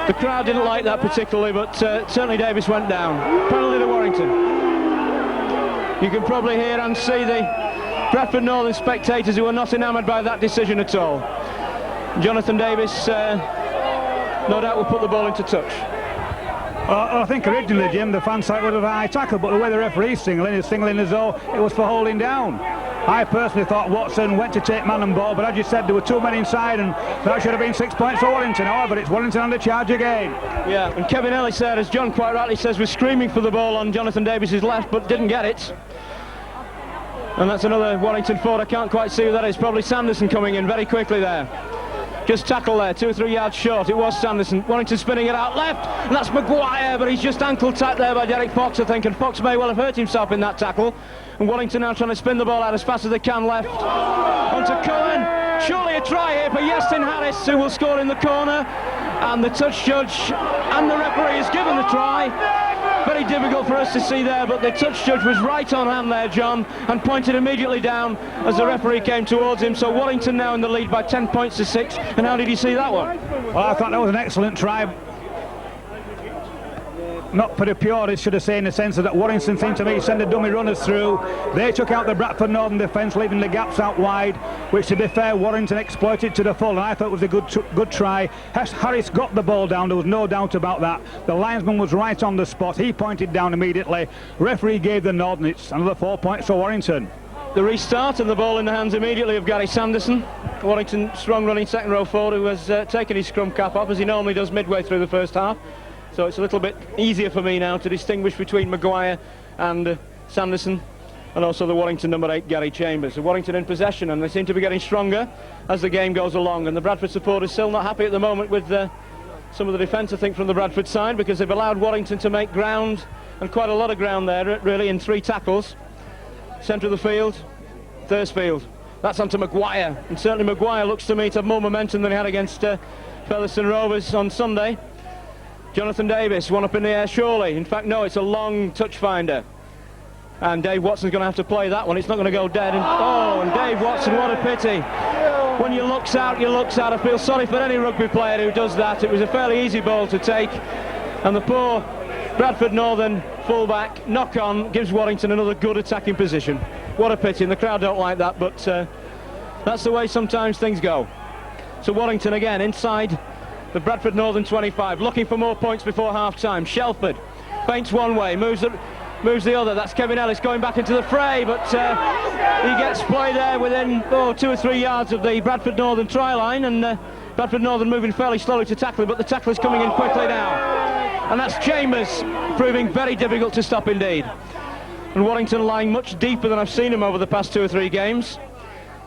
The crowd didn't like that particularly, but certainly Davis went down. Penalty to Warrington. You can probably hear and see the Bradford Northern spectators who are not enamoured by that decision at all. Jonathan Davis, no doubt, will put the ball into touch. I think originally, Jim, the fan side would have a high tackle, but the way the referee's signaling as though it was for holding down. I personally thought Watson went to take man and ball, but as you said, there were too many inside, and that should have been 6 points for Warrington. However, it's Warrington under charge again. Yeah, and Kevin Ellis there, as John quite rightly says, was screaming for the ball on Jonathan Davis's left, but didn't get it. And that's another Warrington forward. I can't quite see who that is. Probably Sanderson coming in very quickly there. Just tackle there, 2 or 3 yards short. It was Sanderson. Warrington spinning it out left, and that's Maguire, but he's just ankle tapped there by Derek Fox, I think, and Fox may well have hurt himself in that tackle. And Warrington now trying to spin the ball out as fast as they can left. Onto Cullen. Surely a try here for Yestin Harris, who will score in the corner. And the touch judge and the referee has given the try. Very difficult for us to see there, but the touch judge was right on hand there, John, and pointed immediately down as the referee came towards him. So Warrington now in the lead by 10 points to 6. And how did you see that one? Well, I thought that was an excellent try. Not for the purists, should have said, in the sense that Warrington seemed to me send the dummy runners through. They took out the Bradford Northern defence, leaving the gaps out wide, which, to be fair, Warrington exploited to the full, and I thought it was a good try. Harris got the ball down, there was no doubt about that. The linesman was right on the spot. He pointed down immediately. Referee gave the nod, and it's another 4 points for Warrington. The restart and the ball in the hands immediately of Gary Sanderson. Warrington strong running second row forward, who has taken his scrum cap off, as he normally does midway through the first half. So it's a little bit easier for me now to distinguish between Maguire and Sanderson, and also the Warrington number 8, Gary Chambers. So Warrington in possession, and they seem to be getting stronger as the game goes along. And the Bradford supporters still not happy at the moment with some of the defence, I think, from the Bradford side, because they've allowed Warrington to make ground, and quite a lot of ground there, really, in 3 tackles. Centre of the field, Thursfield. That's onto Maguire, and certainly Maguire looks to me to have more momentum than he had against Featherstone Rovers on Sunday. Jonathan Davis, one up in the air, surely. In fact, no, it's a long touch finder. And Dave Watson's going to have to play that one. It's not going to go dead. And Dave Watson, what a pity. When you looks out, you looks out. I feel sorry for any rugby player who does that. It was a fairly easy ball to take. And the poor Bradford Northern fullback knock-on gives Warrington another good attacking position. What a pity, and the crowd don't like that, but that's the way sometimes things go. So Warrington again inside the Bradford Northern 25, looking for more points before half-time. Shelford feints one way, moves the other. That's Kevin Ellis going back into the fray, but he gets play there within 2 or 3 yards of the Bradford Northern try line, and Bradford Northern moving fairly slowly to tackle him, but the tackle is coming in quickly now. And that's Chambers, proving very difficult to stop indeed. And Warrington lying much deeper than I've seen him over the past 2 or 3 games.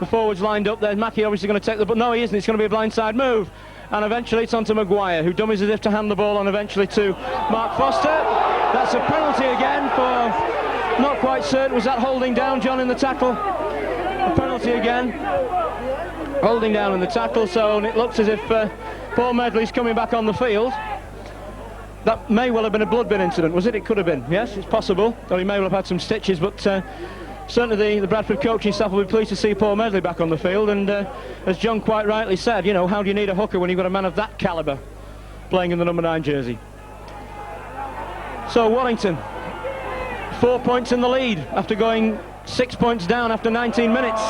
The forwards lined up there. Mackey obviously going to take the... But no, he isn't. It's going to be a blindside move. And eventually it's on to Maguire, who dummies as if to hand the ball on eventually to Mark Foster. That's a penalty again for... Not quite certain. Was that holding down, John, in the tackle? A penalty again. Holding down in the tackle. So it looks as if Paul Medley's coming back on the field. That may well have been a blood bin incident, was it? It could have been, yes, it's possible. Or he may well have had some stitches, but certainly the Bradford coaching staff will be pleased to see Paul Medley back on the field. And as John quite rightly said, you know, how do you need a hooker when you've got a man of that calibre playing in the number 9 jersey? So Warrington, 4 points in the lead after going 6 points down after 19 minutes.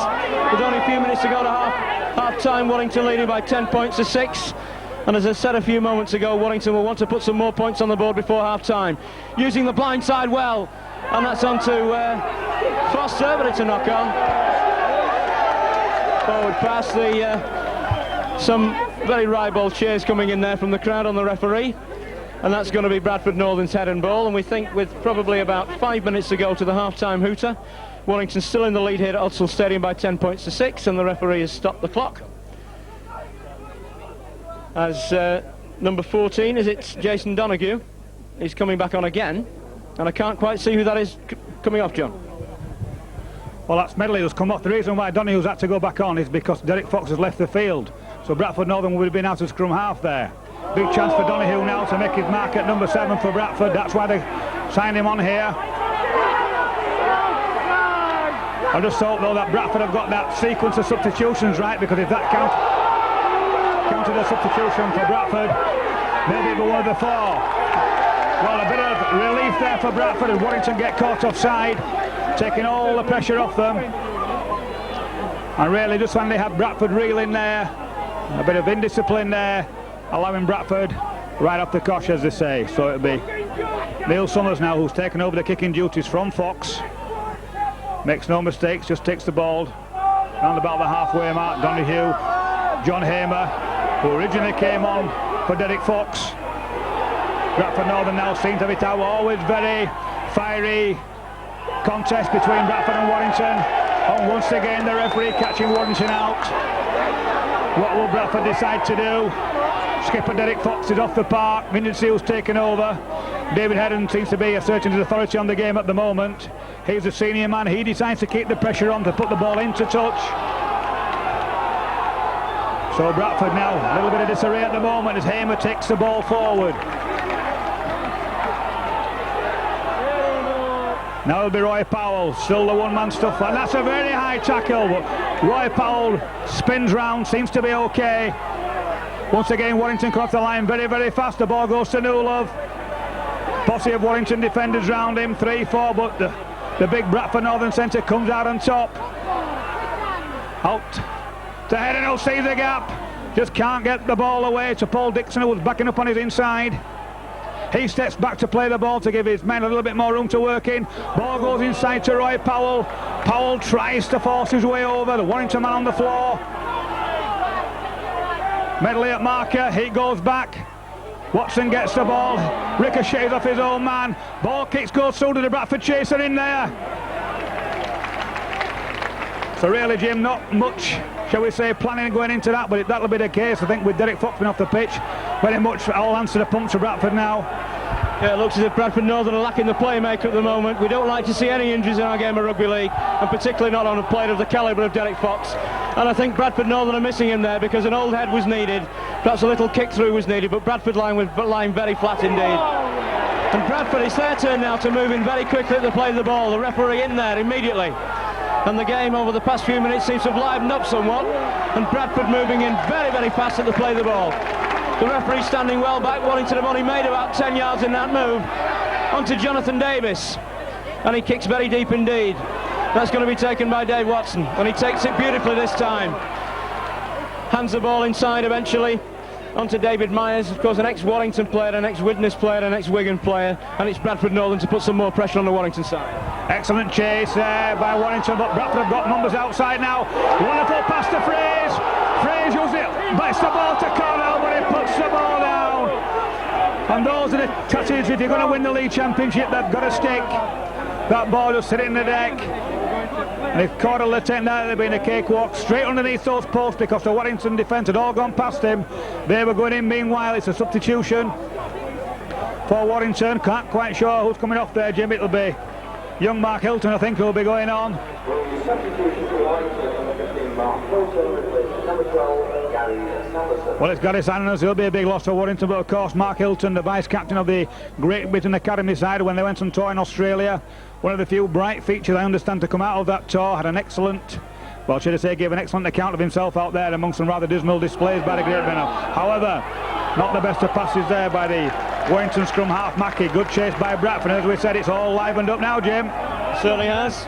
With only a few minutes to go to half-time, Warrington leading by 10 points to 6. And as I said a few moments ago, Warrington will want to put some more points on the board before half-time. Using the blind side well, and that's on to Foster, but it's a knock-on. Forward pass, some very ribald cheers coming in there from the crowd on the referee. And that's going to be Bradford Northern's head and ball. And we think with probably about 5 minutes to go to the half-time hooter, Warrington's still in the lead here at Ulster Stadium by 10 points to 6, and the referee has stopped the clock. As number 14, is it Jason Donoghue? He's coming back on again, and I can't quite see who that is coming off, John. Well, that's Medley who's come off. The reason why Donoghue's had to go back on is because Derek Fox has left the field, so Bradford Northern would have been out of scrum half there. Big chance for Donoghue now to make his mark at number 7 for Bradford. That's why they signed him on here. I just hope though that Bradford have got that sequence of substitutions right, because if that counted a substitution for Bradford, maybe it'll be one of the 4. Well, a bit of relief there for Bradford as Warrington get caught offside, taking all the pressure off them. And really just when they had Bradford reeling there, a bit of indiscipline there, allowing Bradford right off the cosh, as they say. So it'll be Neil Summers now who's taken over the kicking duties from Fox. Makes no mistakes, just takes the ball round about the halfway mark. Donoghue, John Hamer, who originally came on for Derek Fox. Bradford Northern now seem to be always very fiery contest between Bradford and Warrington. And once again the referee catching Warrington out. What will Bradford decide to do? Skipper Derek Fox is off the park. Minden Seal's taken over. David Heron seems to be asserting his authority on the game at the moment. He's the senior man. He decides to keep the pressure on to put the ball into touch. So Bradford now, a little bit of disarray at the moment as Hamer takes the ball forward. Now it'll be Roy Powell, still the one-man stuff, and that's a very high tackle, but Roy Powell spins round, seems to be okay. Once again, Warrington cross the line very, very fast. The ball goes to Newlove. Posse of Warrington defenders round him, 3-4, but the big Bradford Northern centre comes out on top. Out to Heron, who sees the gap. Just can't get the ball away to Paul Dixon, who was backing up on his inside. He steps back to play the ball to give his men a little bit more room to work in. Ball goes inside to Roy Powell. Powell tries to force his way over. The Warrington man on the floor. Medley at marker. He goes back. Watson gets the ball. Ricochets off his own man. Ball kicks goes through to the Bradford chaser in there. So really, Jim, not much, shall we say, planning going into that, but that'll be the case, I think, with Derek Fox being off the pitch. very much all hands to the pump to Bradford now. Yeah, it looks as if Bradford Northern are lacking the playmaker at the moment. We don't like to see any injuries in our game of rugby league, and particularly not on a player of the calibre of Derek Fox. And I think Bradford Northern are missing him there because an old head was needed, perhaps a little kick through was needed, but Bradford lying very flat indeed. And Bradford, it's their turn now to move in very quickly to play the ball. The referee in there immediately. And the game over the past few minutes seems to have livened up somewhat, and Bradford moving in very, very fast at the play the ball. The referee standing well back. Warrington have only made about 10 yards in that move. Onto Jonathan Davis, and he kicks very deep indeed. That's going to be taken by Dave Watson, and he takes it beautifully this time. Hands the ball inside eventually onto David Myers, of course an ex-Warrington player, an ex-Widnes player, an ex-Wigan player, and it's Bradford Northern to put some more pressure on the Warrington side. Excellent chase by Warrington, but Bradford have got numbers outside now. Wonderful pass to Fraze. Fraze uses it, bites the ball to Cornell, but he puts the ball down. And those are the touches. If you're going to win the league championship, they've got to stick. That ball just sitting in the deck. And if Cornell had taken that, it would have been a cakewalk straight underneath those posts, because the Warrington defence had all gone past him. They were going in. Meanwhile, it's a substitution for Warrington. Can't quite sure who's coming off there, Jim. It'll be young Mark Hilton, I think, who'll be going on. Well, it's Gary Sanders. He'll be a big loss for Warrington, but of course Mark Hilton, the vice-captain of the Great Britain Academy side when they went on tour in Australia, one of the few bright features I understand to come out of that tour, had an excellent, well, should I say, gave an excellent account of himself out there amongst some rather dismal displays by the Great Britain. However, not the best of passes there by the Warrington scrum half Mackey. Good chase by Bradford. As we said, it's all livened up now, Jim. Certainly has.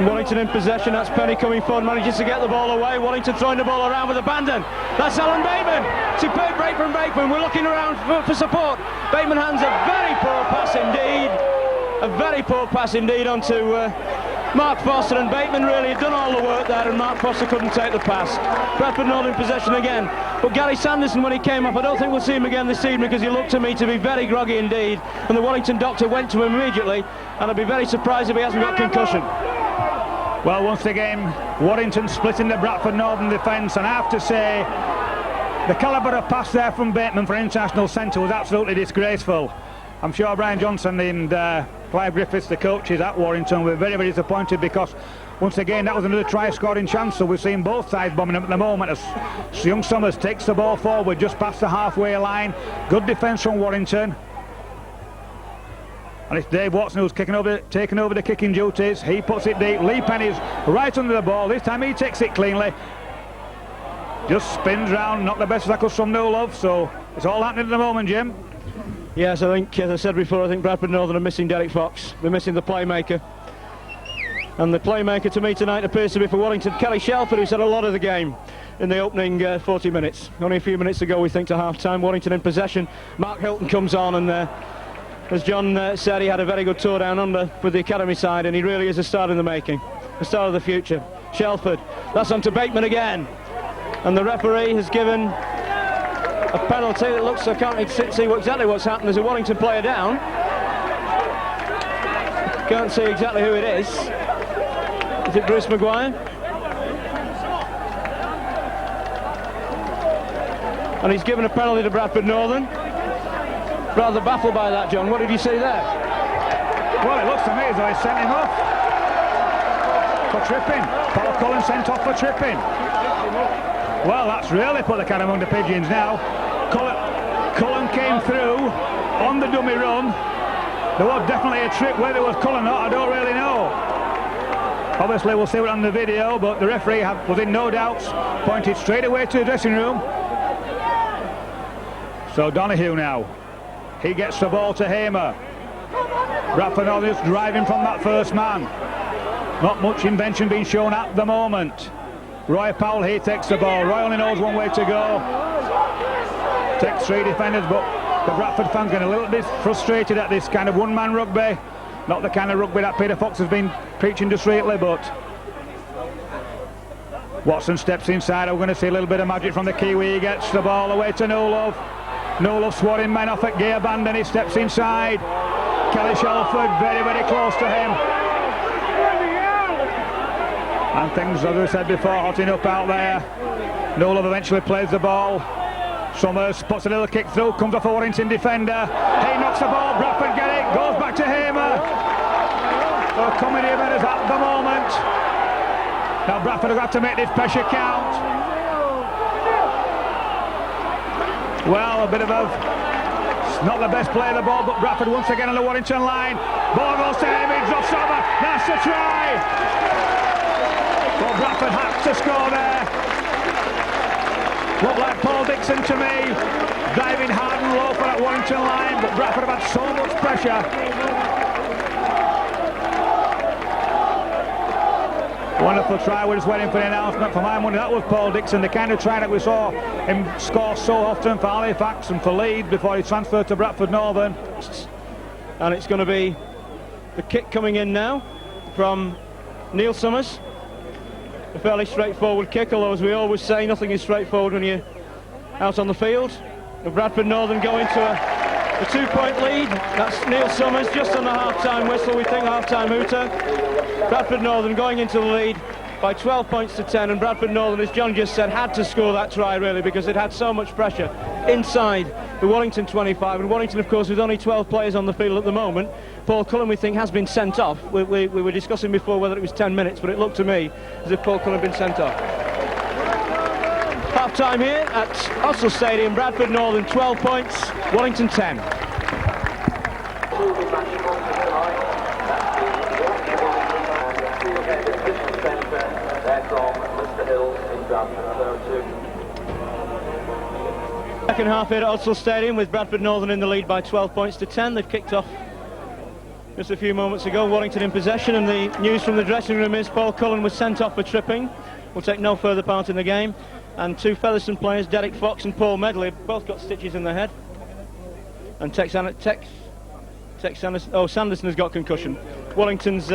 Warrington in possession. That's Penny coming forward, manages to get the ball away. Warrington throwing the ball around with abandon. That's Alan Bateman. Superb break from Bateman. We're looking around for support. Bateman hands a very poor pass indeed. A very poor pass indeed onto Mark Foster, and Bateman really had done all the work there, and Mark Foster couldn't take the pass. Bradford Northern in possession again, but Gary Sanderson, when he came up, I don't think we'll see him again this evening, because he looked to me to be very groggy indeed, and the Warrington doctor went to him immediately, and I'd be very surprised if he hasn't got concussion. Well, once again, Warrington splitting the Bradford Northern defence, and I have to say, the calibre of pass there from Bateman for international centre was absolutely disgraceful. I'm sure Brian Johnson and Clive Griffiths, the coaches at Warrington, were very, very disappointed, because once again that was another try-scoring chance. So we've seen both sides bombing up at the moment as young Summers takes the ball forward just past the halfway line. Good defence from Warrington. And it's Dave Watson who's taken over the kicking duties. He puts it deep. Lee Penny's right under the ball. This time he takes it cleanly. Just spins round. Not the best tackles from no love. So it's all happening at the moment, Jim. Yes, I think, as I said before, I think Bradford Northern are missing Derek Fox. They're missing the playmaker. And the playmaker to me tonight appears to be for Warrington, Kelly Shelford, who's had a lot of the game in the opening 40 minutes. Only a few minutes ago, we think, to half-time. Warrington in possession. Mark Hilton comes on, and as John said, he had a very good tour down under with the academy side, and he really is a star in the making, a star of the future. Shelford, that's on to Bateman again. And the referee has given a penalty that looks, I can't see exactly what's happened. There's a Warrington player down. Can't see exactly who it is. Is it Bruce Maguire? And he's given a penalty to Bradford Northern. Rather baffled by that, John. What did you see there? Well, it looks to me as though he sent him off for tripping. Paul Cullen sent off for tripping. Well, that's really put the cat among the pigeons now. Cullen came through on the dummy run. There was definitely a trip. Whether it was Cullen or not, I don't really know. Obviously, we'll see it on the video, but the referee was in no doubts, pointed straight away to the dressing room. So Donahue now. He gets the ball to Hamer. Bradford Northern just driving from that first man. Not much invention being shown at the moment. Roy Powell, he takes the ball. Roy only knows one way to go. Takes three defenders, but the Bradford fans getting a little bit frustrated at this kind of one-man rugby. Not the kind of rugby that Peter Fox has been preaching just lately, but Watson steps inside. We're going to see a little bit of magic from the Kiwi. He gets the ball away to Nolov. Nolov swatting men off at Gay Abandon. He steps inside. Kelly Shelford very, very close to him. And things, as I said before, hotting up out there. Nolov eventually plays the ball Summers puts a little kick through, comes off a Warrington defender. He knocks the ball, Bradford get it, goes back to Hamer. So comedy of errors at the moment. Now Bradford will have to make this pressure count. Well, a bit of not the best play of the ball, but Bradford once again on the Warrington line. Ball goes to him, he drops over, that's the try! Well, Bradford had to score there. Looked like Paul Dixon to me, diving hard and low for that Warrington line, but Bradford have had so much pressure. Wonderful try, we're just waiting for the announcement. For my money, that was Paul Dixon, the kind of try that we saw him score so often for Halifax and for Leeds before he transferred to Bradford Northern. And it's going to be the kick coming in now from Neil Summers. A fairly straightforward kick, although as we always say, nothing is straightforward when you're out on the field. And Bradford Northern going to a 2-point lead. That's Neil Summers just on the half-time whistle, we think half-time hooter. Bradford Northern going into the lead by 12 points to 10, and Bradford Northern, as John just said, had to score that try really because it had so much pressure inside the Warrington 25, and Warrington of course with only 12 players on the field at the moment. Paul Cullen, we think, has been sent off. We were discussing before whether it was 10 minutes, but it looked to me as if Paul Cullen had been sent off. Half time here at Oslo Stadium, Bradford Northern 12 points, Warrington 10. Second half here at Oslo Stadium with Bradford Northern in the lead by 12 points to 10. They've kicked off just a few moments ago. Warrington in possession, and the news from the dressing room is Paul Cullen was sent off for tripping. Will take no further part in the game. And two Featherstone players, Derek Fox and Paul Medley, both got stitches in their head. And Sanderson has got concussion. Wellington's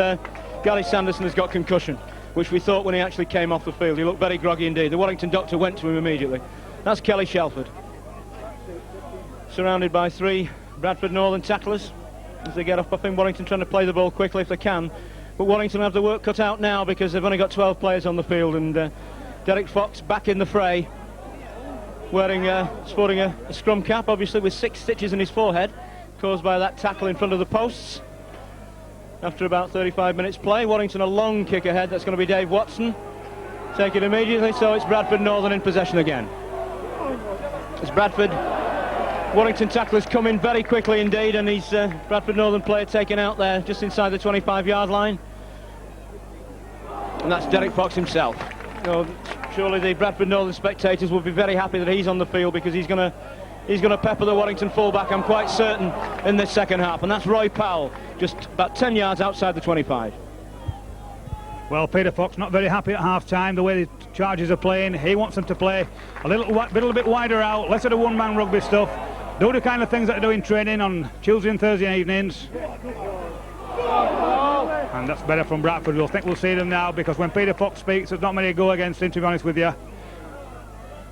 Gary Sanderson has got concussion, which we thought when he actually came off the field. He looked very groggy indeed. The Warrington doctor went to him immediately. That's Kelly Shelford, surrounded by three Bradford Northern tacklers as they get off. I think Warrington trying to play the ball quickly if they can, but Warrington have the work cut out now because they've only got 12 players on the field, and Derek Fox back in the fray, sporting a scrum cap, obviously with 6 stitches in his forehead caused by that tackle in front of the posts. After about 35 minutes play, Warrington a long kick ahead. That's going to be Dave Watson. Take it immediately, so it's Bradford Northern in possession again. As Bradford, Warrington tacklers come in very quickly indeed, and he's Bradford Northern player taken out there just inside the 25-yard line. And that's Derek Fox himself. So surely the Bradford Northern spectators will be very happy that he's on the field, because he's going to pepper the Warrington fullback, I'm quite certain, in this second half. And that's Roy Powell, just about 10 yards outside the 25. Well, Peter Fox not very happy at half-time, the way the Chargers are playing. He wants them to play a little bit wider out, less of the one-man rugby stuff, do the kind of things that they do in training on Tuesday and Thursday evenings. And that's better from Bradford. We'll think we'll see them now, because when Peter Fox speaks, there's not many to go against him, to be honest with you.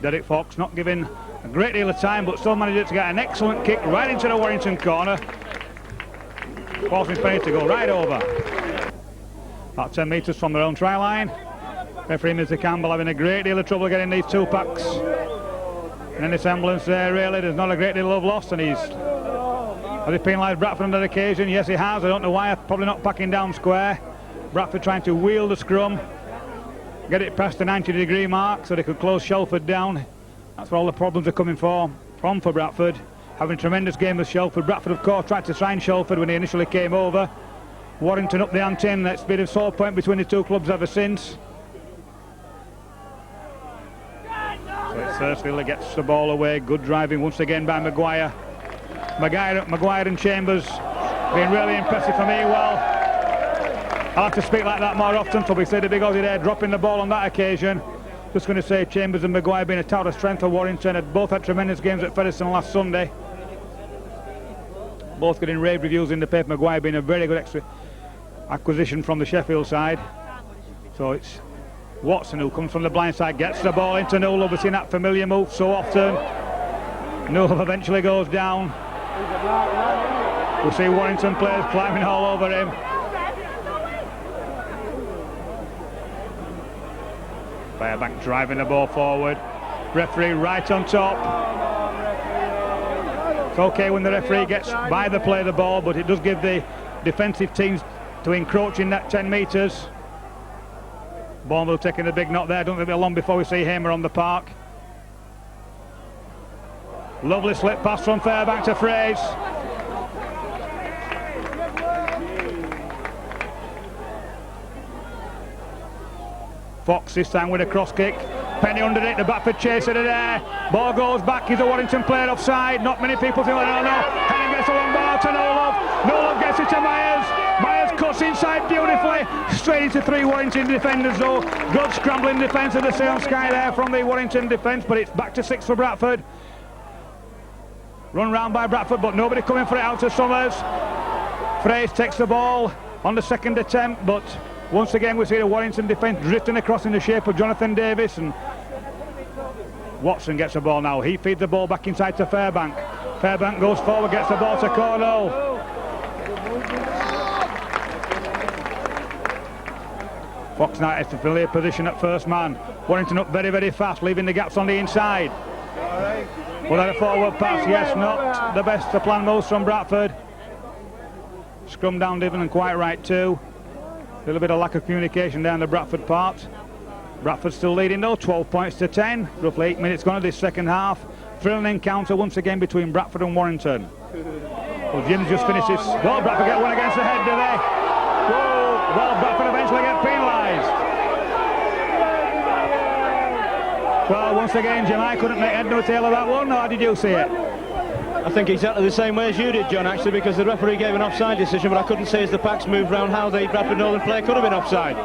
Derek Fox not giving a great deal of time, but still managed to get an excellent kick right into the Warrington corner, forcing Penny to go right over. About 10 metres from their own try line. Referee Mr. Campbell having a great deal of trouble getting these two packs in any semblance there, really. There's not a great deal of loss, and has he penalised Bradford on that occasion? Yes, he has. I don't know why. Probably not packing down square. Bradford trying to wheel the scrum, get it past the 90-degree mark so they could close Shelford down. That's where all the problems are coming from for Bradford. Having a tremendous game with Shelford. Bradford, of course, tried to sign Shelford when he initially came over. Warrington up the ante, and that's been a sore point between the two clubs ever since. So Thursfield gets the ball away. Good driving once again by Maguire. Maguire and Chambers being really impressive for me. Well, I'll have to speak like that more often, for we see the big Aussie there dropping the ball on that occasion. Just going to say Chambers and Maguire being a tower of strength for Warrington. Had both had tremendous games at Featherstone last Sunday. Both getting rave reviews in the paper. Maguire being a very good extra acquisition from the Sheffield side. So it's Watson who comes from the blind side, gets the ball into Newell. We've seen that familiar move so often. Newell eventually goes down. We'll see Warrington players climbing all over him. Fairbank driving the ball forward. Referee right on top. It's okay when the referee gets by the play of the ball, but it does give the defensive teams to encroach in that 10 metres. Bournemouth taking a big knock there. Don't think it'll be long before we see Hamer on the park. Lovely slip pass from Fairbank to Fraze. Fox this time with a cross kick. Penny under it, the Bradford chaser it there. Ball goes back, is a Warrington player offside? Not many people think, I don't know. Henning gets a long ball to Nolov. Nolov gets it to Myers. Myers cuts inside beautifully. Straight into 3 Warrington defenders though. Good scrambling defence of the Salem Sky there from the Warrington defence, but it's back to 6 for Bradford. Run round by Bradford, but nobody coming for it out to Summers. Fraze takes the ball on the second attempt, but once again we see the Warrington defence drifting across in the shape of Jonathan Davis, and Watson gets the ball now. He feeds the ball back inside to Fairbank. Fairbank goes forward, gets the ball to Cornell. Fox now has to fill a position at first man. Warrington up very, very fast, leaving the gaps on the inside. Well, that a forward pass, yes, not the best to plan most from Bradford. Scrum down Diven and quite right too. A little bit of lack of communication there on the Bradford part. Bradford still leading though, 12 points to 10. Roughly 8 minutes gone to this second half. Thrilling encounter once again between Bradford and Warrington. Well, Jim's just finished his... Well, Bradford get one against the head, do they? Whoa! Well, Bradford eventually get penalised. Well, once again, Jim, I couldn't make head nor tail of that one. How did you see it? I think exactly the same way as you did, John, actually, because the referee gave an offside decision, but I couldn't see as the packs moved round how the Bradford Northern player could have been offside.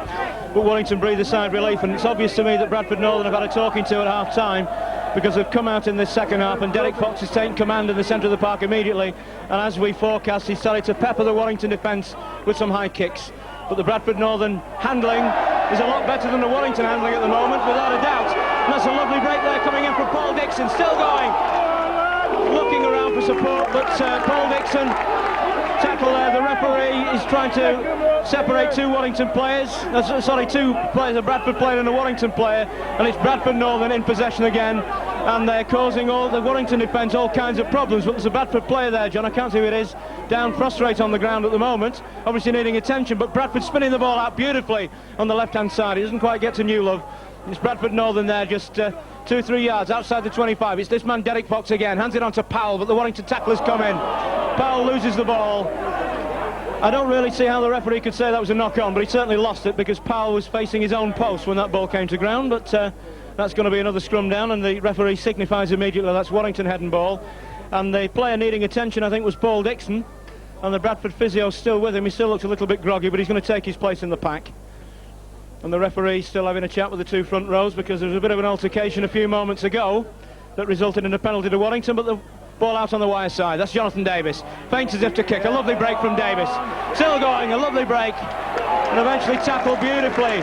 But Warrington breathed a sigh of relief, and it's obvious to me that Bradford Northern have had a talking to at half-time, because they've come out in this second half, and Derek Fox has taken command in the centre of the park immediately, and as we forecast, he started to pepper the Warrington defence with some high kicks. But the Bradford Northern handling is a lot better than the Warrington handling at the moment, without a doubt. And that's a lovely break there coming in from Paul Dixon, still going. Looking around for support, but Paul Dixon tackle there. The referee is trying to separate 2 Warrington players. Sorry, 2 players, a Bradford player and a Warrington player, and it's Bradford Northern in possession again, and they're causing all the Warrington defence all kinds of problems. But there's a Bradford player there, John, I can't see who it is, down prostrate on the ground at the moment, obviously needing attention, but Bradford spinning the ball out beautifully on the left-hand side. He doesn't quite get to Newlove. It's Bradford Northern there, just 2-3 yards outside the 25. It's this man Derek Fox again, hands it on to Powell, but the Warrington tacklers come in. Powell loses the ball. I don't really see how the referee could say that was a knock-on, but he certainly lost it because Powell was facing his own post when that ball came to ground. But that's going to be another scrum down, and the referee signifies immediately that's Warrington head and ball. And the player needing attention, I think, was Paul Dixon, and the Bradford physio's still with him. He still looks a little bit groggy, but he's going to take his place in the pack. And the referee still having a chat with the 2 front rows, because there was a bit of an altercation a few moments ago that resulted in a penalty to Warrington, but the ball out on the wire side. That's Jonathan Davis. Feints as if to kick. A lovely break from Davis. Still going, a lovely break. And eventually tackled beautifully.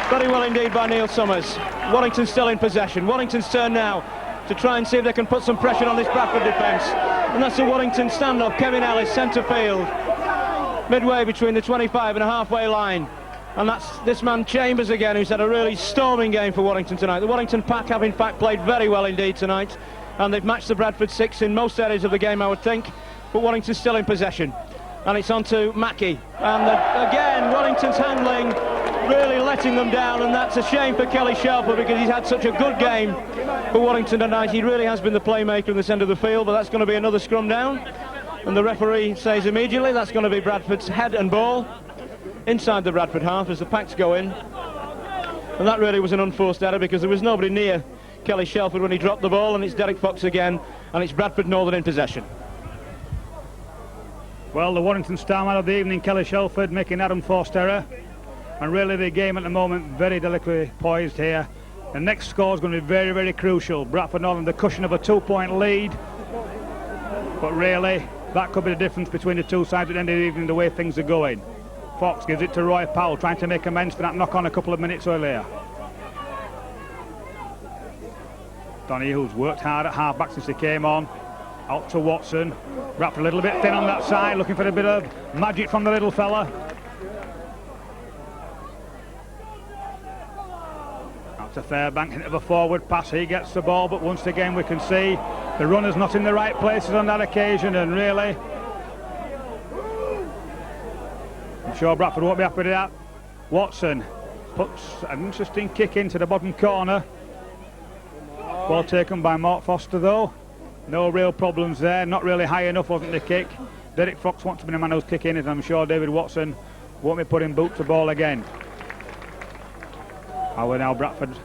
Very well indeed by Neil Summers. Warrington still in possession. Warrington's turn now to try and see if they can put some pressure on this Bradford defence. And that's a Warrington stand-up. Kevin Ellis, centre field. Midway between the 25 and a halfway line. And that's this man Chambers again, who's had a really storming game for Warrington tonight. The Warrington pack have in fact played very well indeed tonight, and they've matched the Bradford 6 in most areas of the game, I would think, but Warrington's still in possession. And it's on to Mackey, and again Warrington's handling really letting them down, and that's a shame for Kelly Shelford, because he's had such a good game for Warrington tonight. He really has been the playmaker in the centre of the field, but that's going to be another scrum down, and the referee says immediately that's going to be Bradford's head and ball inside the Bradford half as the packs go in. And that really was an unforced error, because there was nobody near Kelly Shelford when he dropped the ball, and it's Derek Fox again, and it's Bradford Northern in possession. Well, the Warrington star man of the evening, Kelly Shelford, making that unforced error, and really the game at the moment very delicately poised here. The next score is going to be very, very crucial. Bradford Northern the cushion of a 2-point lead, but really that could be the difference between the 2 sides at the end of the evening, the way things are going. Fox gives it to Roy Powell, trying to make amends for that knock-on a couple of minutes earlier. Donny, who's worked hard at half-back since he came on, out to Watson. Bradford a little bit thin on that side, looking for a bit of magic from the little fella. Out to Fairbank, into the forward pass, he gets the ball, but once again we can see The runner's not in the right places on that occasion, and really, I'm sure Bradford won't be happy with that. Watson puts an interesting kick into the bottom corner. Well taken by Mark Foster though. No real problems there, not really high enough, wasn't the kick. Derek Fox wants to be the man who's kicking it, and I'm sure David Watson won't be putting boot to ball again. However, now Bradford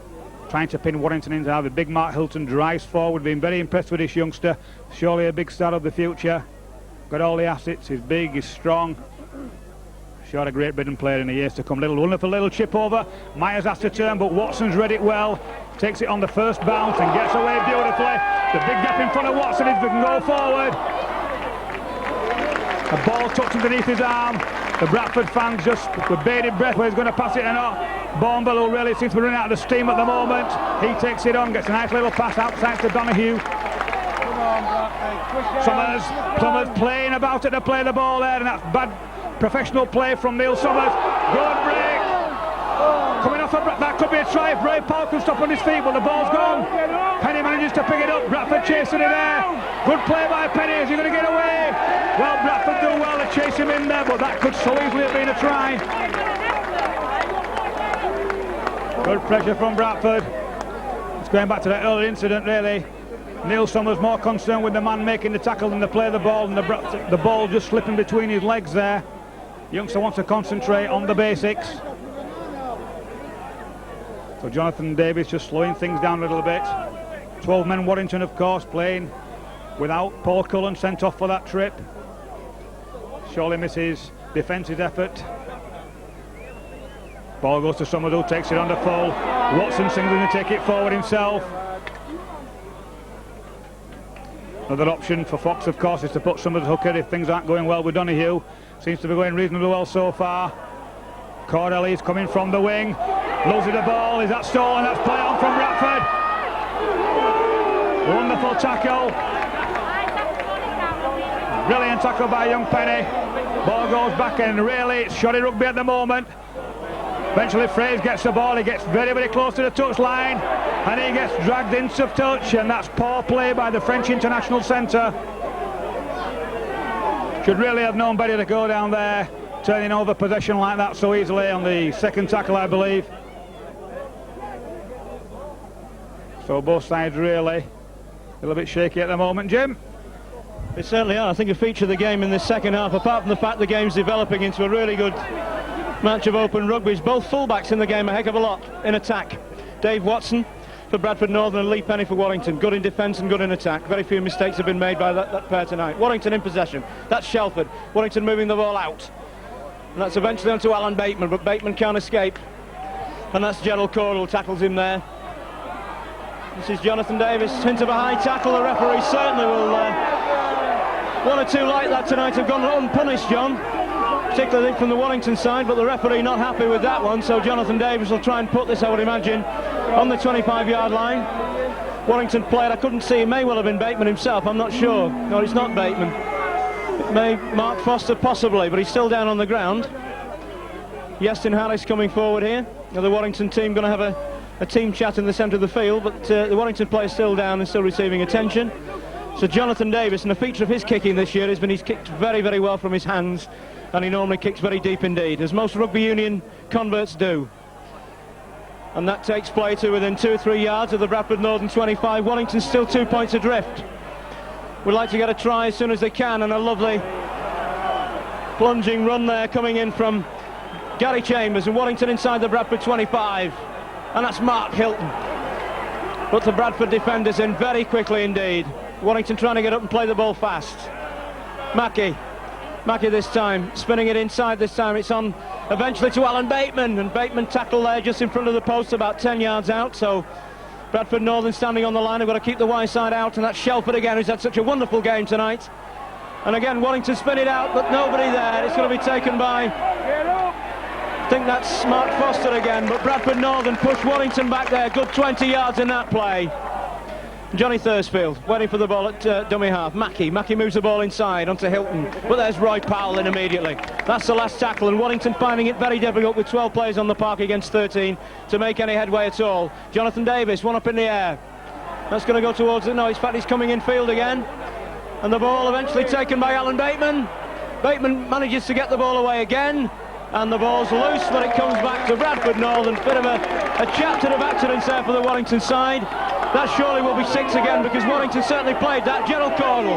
trying to pin Warrington into have a big Mark Hilton drives forward, being very impressed with this youngster. Surely a big star of the future. Got all the assets, he's big, he's strong. Sure a great Britain player in the years to come. Wonderful little chip over. Myers has to turn, but Watson's read it well. Takes it on the first bounce and gets away beautifully. The big gap in front of Watson if he can go forward. The ball tucked underneath his arm. The Bradford fans just with bated breath whether he's going to pass it or not. Bourneville, who really seems to be running out of the steam at the moment. He takes it on, gets a nice little pass outside to Donahue. Summers playing about it to play the ball there, and that's bad professional play from Neil Summers. Good break. Coming off that could be a try if Ray Paul can stop on his feet, but the ball's gone. Penny manages to pick it up. Bradford chasing it there. Good play by Penny. Is he going to get away? Well, Bradford do well to chase him in there, but that could so easily have been a try. Good pressure from Bradford. It's going back to that earlier incident, really. Neil Summers more concerned with the man making the tackle than the play of the ball, and the ball just slipping between his legs there. The youngster wants to concentrate on the basics. So Jonathan Davis just slowing things down a little bit. 12 men Warrington, of course, playing without Paul Cullen, sent off for that trip. Surely misses defensive effort. Ball goes to Summers, who takes it under full. Watson singling to take it forward himself. Another option for Fox, of course, is to put Summers hooker if things aren't going well with Donahue. Seems to be going reasonably well so far. Cordelli's coming from the wing. Loses the ball. Is that stolen? That's play on from Bradford. Wonderful tackle. Brilliant tackle by young Penny. Ball goes back, and really it's shoddy rugby at the moment. Eventually Fraser gets the ball. He gets very, very close to the touch line, and he gets dragged into touch, and that's poor play by the French international centre. Should really have known better to go down there, turning over possession like that so easily on the second tackle, I believe. So both sides really a little bit shaky at the moment, Jim. They certainly are. I think a feature of the game in this second half, apart from the fact the game's developing into a really good match of open rugby, is both fullbacks in the game a heck of a lot in attack. Dave Watson for Bradford Northern and Lee Penny for Warrington. Good in defence and good in attack. Very few mistakes have been made by that pair tonight. Warrington in possession. That's Shelford. Warrington moving the ball out. And that's eventually onto Alan Bateman, but Bateman can't escape. And that's Gerald Cordell, tackles him there. This is Jonathan Davis, hint of a high tackle. The referee certainly will... one or two like that tonight have gone unpunished, John. Particularly from the Warrington side, but the referee not happy with that one, so Jonathan Davis will try and put this, I would imagine, on the 25-yard line. Warrington player, I couldn't see, it may well have been Bateman himself, I'm not sure. No, it's not Bateman. It may Mark Foster possibly, but he's still down on the ground. Yestin Harris coming forward here. Now the Warrington team going to have a team chat in the centre of the field, but the Warrington player still down and still receiving attention. So Jonathan Davis, and a feature of his kicking this year has been he's kicked very, very well from his hands, and he normally kicks very deep indeed, as most rugby union converts do. And that takes play to within 2 or 3 yards of the Bradford Northern 25. Warrington's still 2 points adrift. Would like to get a try as soon as they can, and a lovely plunging run there coming in from Gary Chambers, and Warrington inside the Bradford 25. And that's Mark Hilton. But the Bradford defenders in very quickly indeed. Warrington trying to get up and play the ball fast. Mackey this time, spinning it inside this time. It's on eventually to Alan Bateman, and Bateman tackle there just in front of the post about 10 yards out. So Bradford Northern standing on the line. They've got to keep the wide side out, and that's Shelford again, who's had such a wonderful game tonight. And again, Warrington spin it out, but nobody there. It's going to be taken by, I think that's Mark Foster again, but Bradford Northern push Warrington back there. Good 20 yards in that play. Johnny Thursfield waiting for the ball at dummy half. Mackey moves the ball inside onto Hilton, but there's Roy Powell in immediately. That's the last tackle, and Warrington finding it very difficult with 12 players on the park against 13 to make any headway at all. Jonathan Davis, one up in the air. That's going to go towards it. No, in fact, he's coming in field again. And the ball eventually taken by Alan Bateman. Bateman manages to get the ball away again. And the ball's loose, but it comes back to Bradford Northern. Bit of a chapter of accidents there for the Warrington side. That surely will be 6 again, because Warrington certainly played that. Gerald Caudle.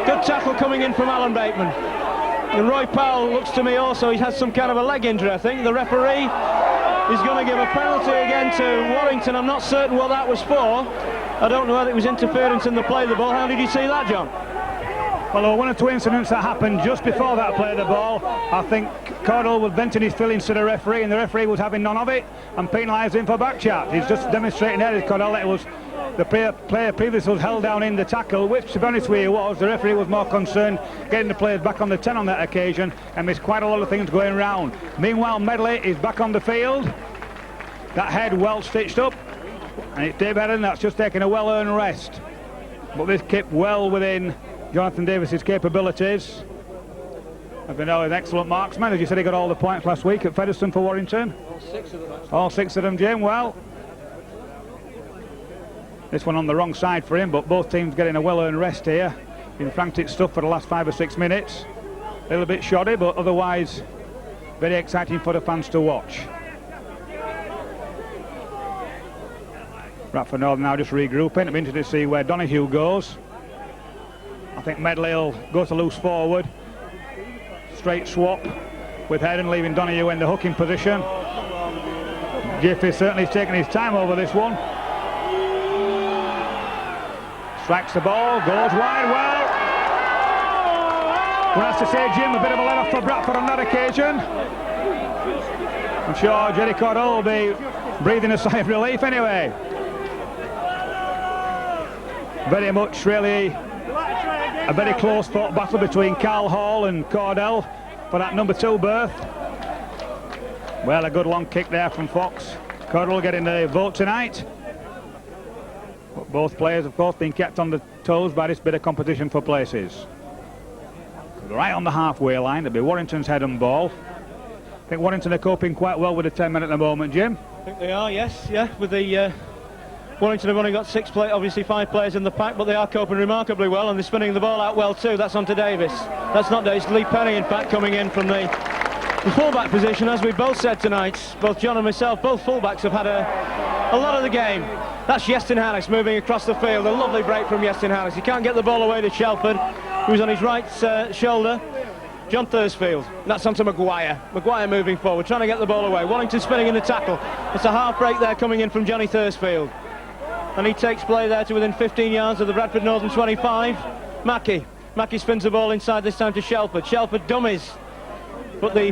Good tackle coming in from Alan Bateman. And Roy Powell looks to me also, he has some kind of a leg injury, I think. The referee is going to give a penalty again to Warrington. I'm not certain what that was for. I don't know whether it was interference in the play of the ball. How did you see that, John? Well, there were 1 or 2 incidents that happened just before that play of the ball. I think Caudle was venting his feelings to the referee, and the referee was having none of it and penalised him for back chat. He's just demonstrating there, Caudle, that it was the player previously was held down in the tackle, which, to be honest with you, was. The referee was more concerned getting the players back on the 10 on that occasion, and there's quite a lot of things going round. Meanwhile, Medley is back on the field. That head well stitched up, and it's Dave Heron that's just taking a well-earned rest. But this kick well within Jonathan Davis's capabilities. As we know, an excellent marksman. As you said, he got all the points last week at Featherstone for Warrington. All 6 of them, actually. All 6 of them, Jim. Well, this one on the wrong side for him, but both teams getting a well-earned rest here. Been frantic stuff for the last 5 or 6 minutes. A little bit shoddy, but otherwise very exciting for the fans to watch. Bradford Northern now just regrouping. I'm interested to see where Donoghue goes. I think Medley will go to loose forward. Straight swap with Heron, leaving Donoghue in the hooking position. Jiffy certainly taking his time over this one. Strikes the ball, goes wide. Well, one has to say, Jim, a bit of a let-off for Bradford on that occasion. I'm sure Jerry Caudle will be breathing a sigh of relief anyway. Very much really a very close fought battle between Carl Hall and Caudle for that number 2 berth. Well, a good long kick there from Fox. Caudle getting the vote tonight. But both players, of course, being kept on the toes by this bit of competition for places. Right on the halfway line, it'll be Warrington's head and ball. I think Warrington are coping quite well with the 10 minute at the moment, Jim. I think they are, yes, yeah. With the Warrington have only got 6 players, obviously 5 players in the pack, but they are coping remarkably well, and they're spinning the ball out well too. That's on to Davis. That's not Davis. Lee Penny, in fact, coming in from the fullback position, as we both said tonight. Both John and myself, both fullbacks have had a lot of the game. That's Yestin Harris moving across the field. A lovely break from Yestin Harris. He can't get the ball away to Shelford, who's on his right shoulder. John Thursfield. That's onto Maguire. Maguire moving forward, trying to get the ball away. Warrington spinning in the tackle. It's a half break there coming in from Johnny Thursfield. And he takes play there to within 15 yards of the Bradford Northern 25. Mackie spins the ball inside, this time to Shelford. Shelford dummies. But the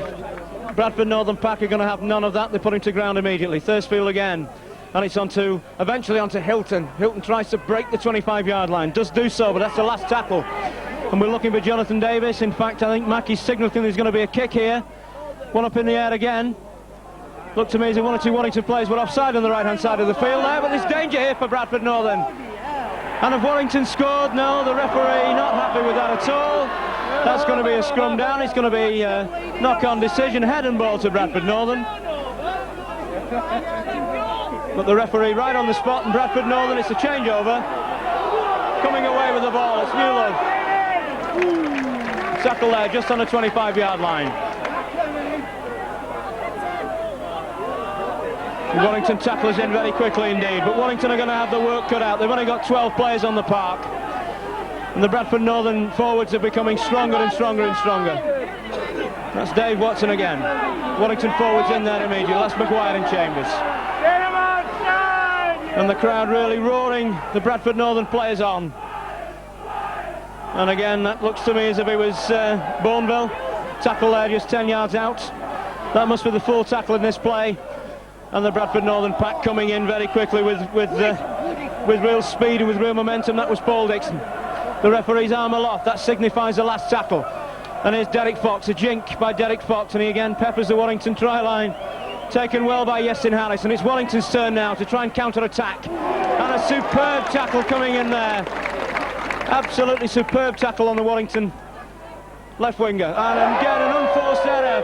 Bradford Northern pack are going to have none of that. They put him to ground immediately. Thursfield again. And it's eventually onto Hilton. Hilton tries to break the 25-yard line. Does do so, but that's the last tackle. And we're looking for Jonathan Davis. In fact, I think Mackie's signalling there's going to be a kick here. One up in the air again. Looked to me as if 1 or 2 Warrington players were offside on the right-hand side of the field there, but there's danger here for Bradford Northern. And if Warrington scored, no, the referee not happy with that at all. That's going to be a scrum down. It's going to be a knock-on decision, head and ball to Bradford Northern. But the referee right on the spot, and Bradford Northern, it's a changeover. Coming away with the ball, it's Newlove. Tackle there, just on the 25-yard line. Warrington tacklers in very quickly indeed, but Warrington are going to have the work cut out. They've only got 12 players on the park, and the Bradford Northern forwards are becoming stronger and stronger and stronger. That's Dave Watson again. Warrington forwards in there immediately. That's Maguire and Chambers. And the crowd really roaring the Bradford Northern players on. And again, that looks to me as if it was Bourneville. Tackle there just 10 yards out. That must be the full tackle in this play. And the Bradford Northern pack coming in very quickly with real speed and with real momentum. That was Paul Dixon. The referee's arm aloft. That signifies the last tackle. And here's Derek Fox, a jink by Derek Fox, and he again peppers the Warrington try line. Taken well by Yestin Harris, and it's Warrington's turn now to try and counter-attack. And a superb tackle coming in there. Absolutely superb tackle on the Warrington left winger. And again, an unforced error.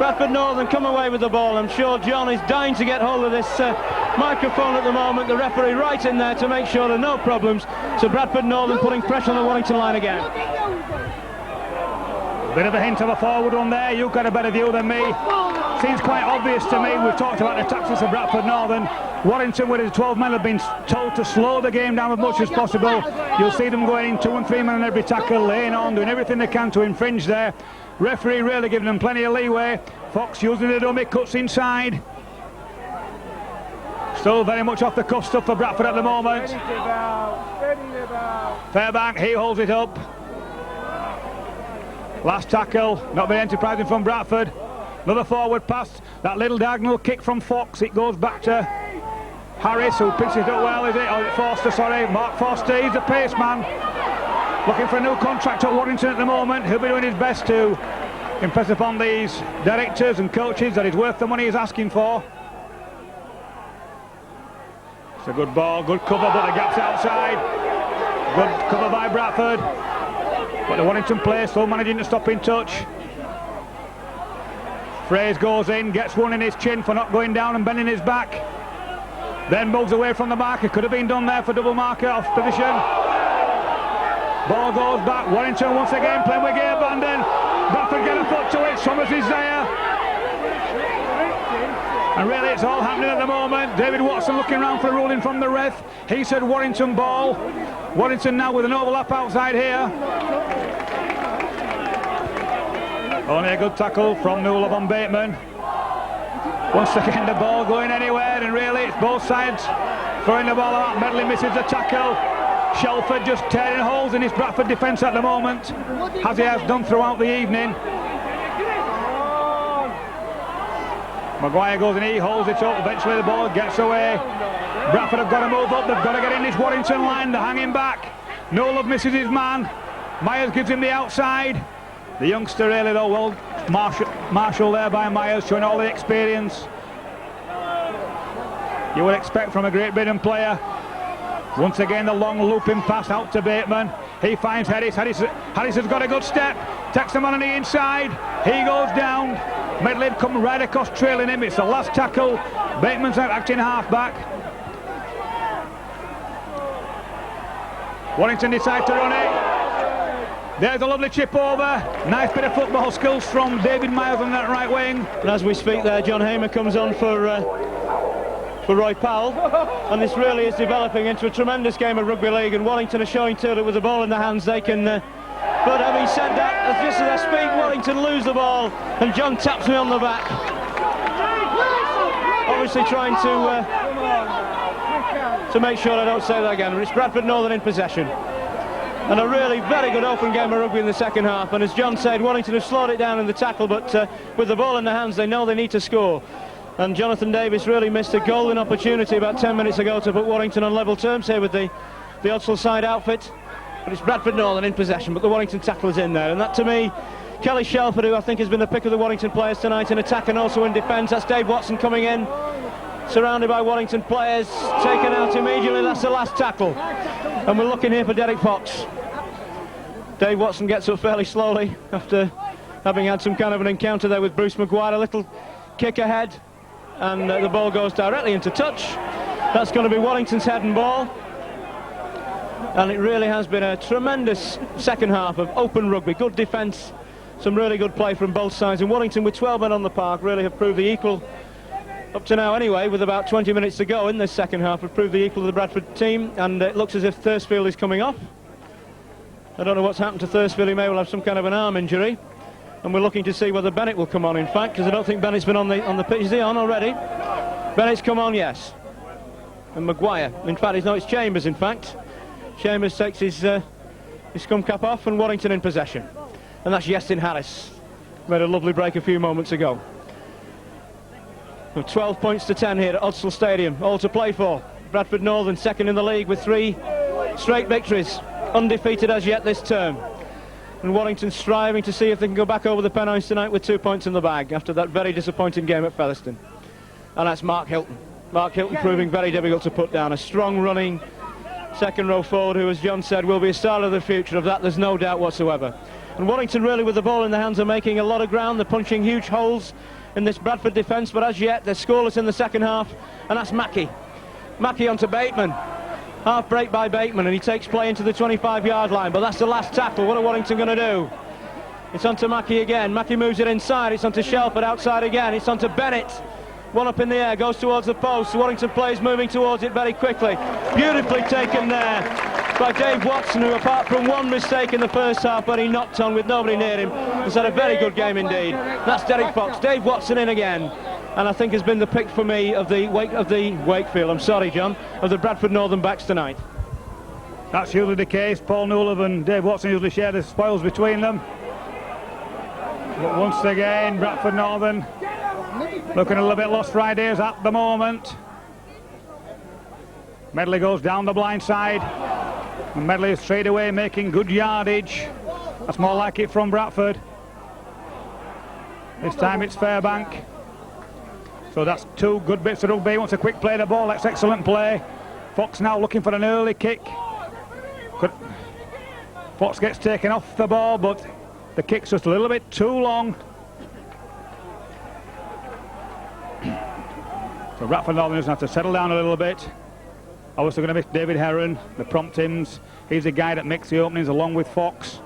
Bradford Northern come away with the ball. I'm sure John is dying to get hold of this microphone at the moment, the referee right in there to make sure there are no problems. So Bradford Northern putting pressure on the Warrington line again. Bit of a hint of a forward one there. You've got a better view than me. Seems quite obvious to me. We've talked about the tactics of Bradford Northern. Warrington, with his 12 men, have been told to slow the game down as much as possible. You'll see them going in 2 and 3 men on every tackle, laying on, doing everything they can to infringe there. Referee really giving them plenty of leeway. Fox using the dummy, cuts inside. Still very much off the cuff stuff for Bradford at the moment. Fairbank, he holds it up. Last tackle, not very enterprising from Bradford. Another forward pass, that little diagonal kick from Fox. It goes back to Harris, who picks it up well, is it? Or Forster, sorry. Mark Forster, he's the pace man. Looking for a new contract at Warrington at the moment. He'll be doing his best to impress upon these directors and coaches that he's worth the money he's asking for. It's a good ball, good cover, but the gap's outside. Good cover by Bradford. But the Warrington player still managing to stop in touch. Fraze goes in, gets one in his chin for not going down and bending his back. Then moves away from the marker. Could have been done there for double marker off position. Ball goes back. Warrington once again playing with gear abandon. Bradford get a foot to it. Summers is there. And really it's all happening at the moment. David Watson looking around for a ruling from the ref. He said Warrington ball. Warrington now with an overlap outside here. Only a good tackle from Newlove on Bateman. Once again the ball going anywhere, and really it's both sides throwing the ball out. Medley misses the tackle. Shelford just tearing holes in his Bradford defence at the moment, as he has done throughout the evening. Maguire goes and he holds it up. Eventually the ball gets away. Bradford have got to move up. They've got to get in this Warrington line. They're hanging back. Newlove misses his man. Myers gives him the outside. The youngster really though, well marshalled there by Myers, showing all the experience you would expect from a Great Britain player. Once again the long looping pass out to Bateman. He finds Harris. Harris has got a good step. Takes him on the inside. He goes down. Medley come right across trailing him. It's the last tackle. Bateman's out acting half-back. Warrington decide to run it. There's a lovely chip over. Nice bit of football skills from David Myers on that right wing. And as we speak there, John Hamer comes on for Roy Powell. And this really is developing into a tremendous game of rugby league. And Warrington are showing too that with the ball in their hands they can... but having said that, just as I speak, Warrington lose the ball. And John taps me on the back. Obviously trying to make sure I don't say that again. But it's Bradford Northern in possession. And a really very good open game of rugby in the second half. And as John said, Warrington have slowed it down in the tackle, but with the ball in their hands, they know they need to score. And Jonathan Davis really missed a golden opportunity about 10 minutes ago to put Warrington on level terms here with the Odsal side outfit. But it's Bradford Northern in possession, but the Warrington tackle is in there. And that, to me, Kelly Shelford, who I think has been the pick of the Warrington players tonight in attack and also in defence. That's Dave Watson coming in, surrounded by Warrington players, taken out immediately. That's the last tackle. And we're looking here for Derek Fox. Dave Watson gets up fairly slowly after having had some kind of an encounter there with Bruce Maguire. A little kick ahead, and the ball goes directly into touch. That's going to be Warrington's head and ball. And it really has been a tremendous second half of open rugby. Good defence, some really good play from both sides. And Warrington, with 12 men on the park, really have proved the equal, up to now anyway, with about 20 minutes to go in this second half, have proved the equal of the Bradford team. And it looks as if Thursfield is coming off. I don't know what's happened to Thursfield. He may well have some kind of an arm injury. And we're looking to see whether Bennett will come on, in fact, because I don't think Bennett's been on the pitch. Is he on already? Bennett's come on, yes. And Maguire. In fact, it's Chambers, in fact. Chambers takes his scum cap off, and Warrington in possession. And that's Yestin Harris. Made a lovely break a few moments ago. 12 points to 10 here at Odsal Stadium. All to play for. Bradford Northern second in the league with 3 straight victories. Undefeated as yet this term. And Warrington striving to see if they can go back over the Pennines tonight with 2 points in the bag after that very disappointing game at Featherstone. And that's Mark Hilton. Mark Hilton proving very difficult to put down. A strong running second row forward who, as John said, will be a star of the future. Of that there's no doubt whatsoever. And Warrington really with the ball in their hands are making a lot of ground. They're punching huge holes in this Bradford defence, but as yet they're scoreless in the second half, and that's Mackey. Mackey onto Bateman. Half break by Bateman, and he takes play into the 25-yard line, but that's the last tackle. What are Warrington going to do? It's onto Mackey again. Mackey moves it inside. It's onto Shelford outside again. It's onto Bennett. One up in the air, goes towards the post. Warrington players moving towards it very quickly. Beautifully taken there by Dave Watson, who apart from one mistake in the first half when he knocked on with nobody near him, has had a very good game indeed. That's Derek Fox. Dave Watson in again, and I think has been the pick for me of the Wakefield, I'm sorry John, of the Bradford Northern backs tonight. That's usually the case. Paul Newlove and Dave Watson usually share the spoils between them. But once again, Bradford Northern looking a little bit lost for ideas at the moment. Medley goes down the blind side, and Medley is straight away making good yardage. That's more like it from Bradford. This time it's Fairbank. So that's two good bits of rugby. Wants a quick play of the ball. That's excellent play. Fox now looking for an early kick. Fox gets taken off the ball, but the kick's just a little bit too long. So Bradford Northern doesn't have to settle down a little bit. Obviously going to miss David Heron, the prompt hims. He's the guy that makes the openings along with Fox.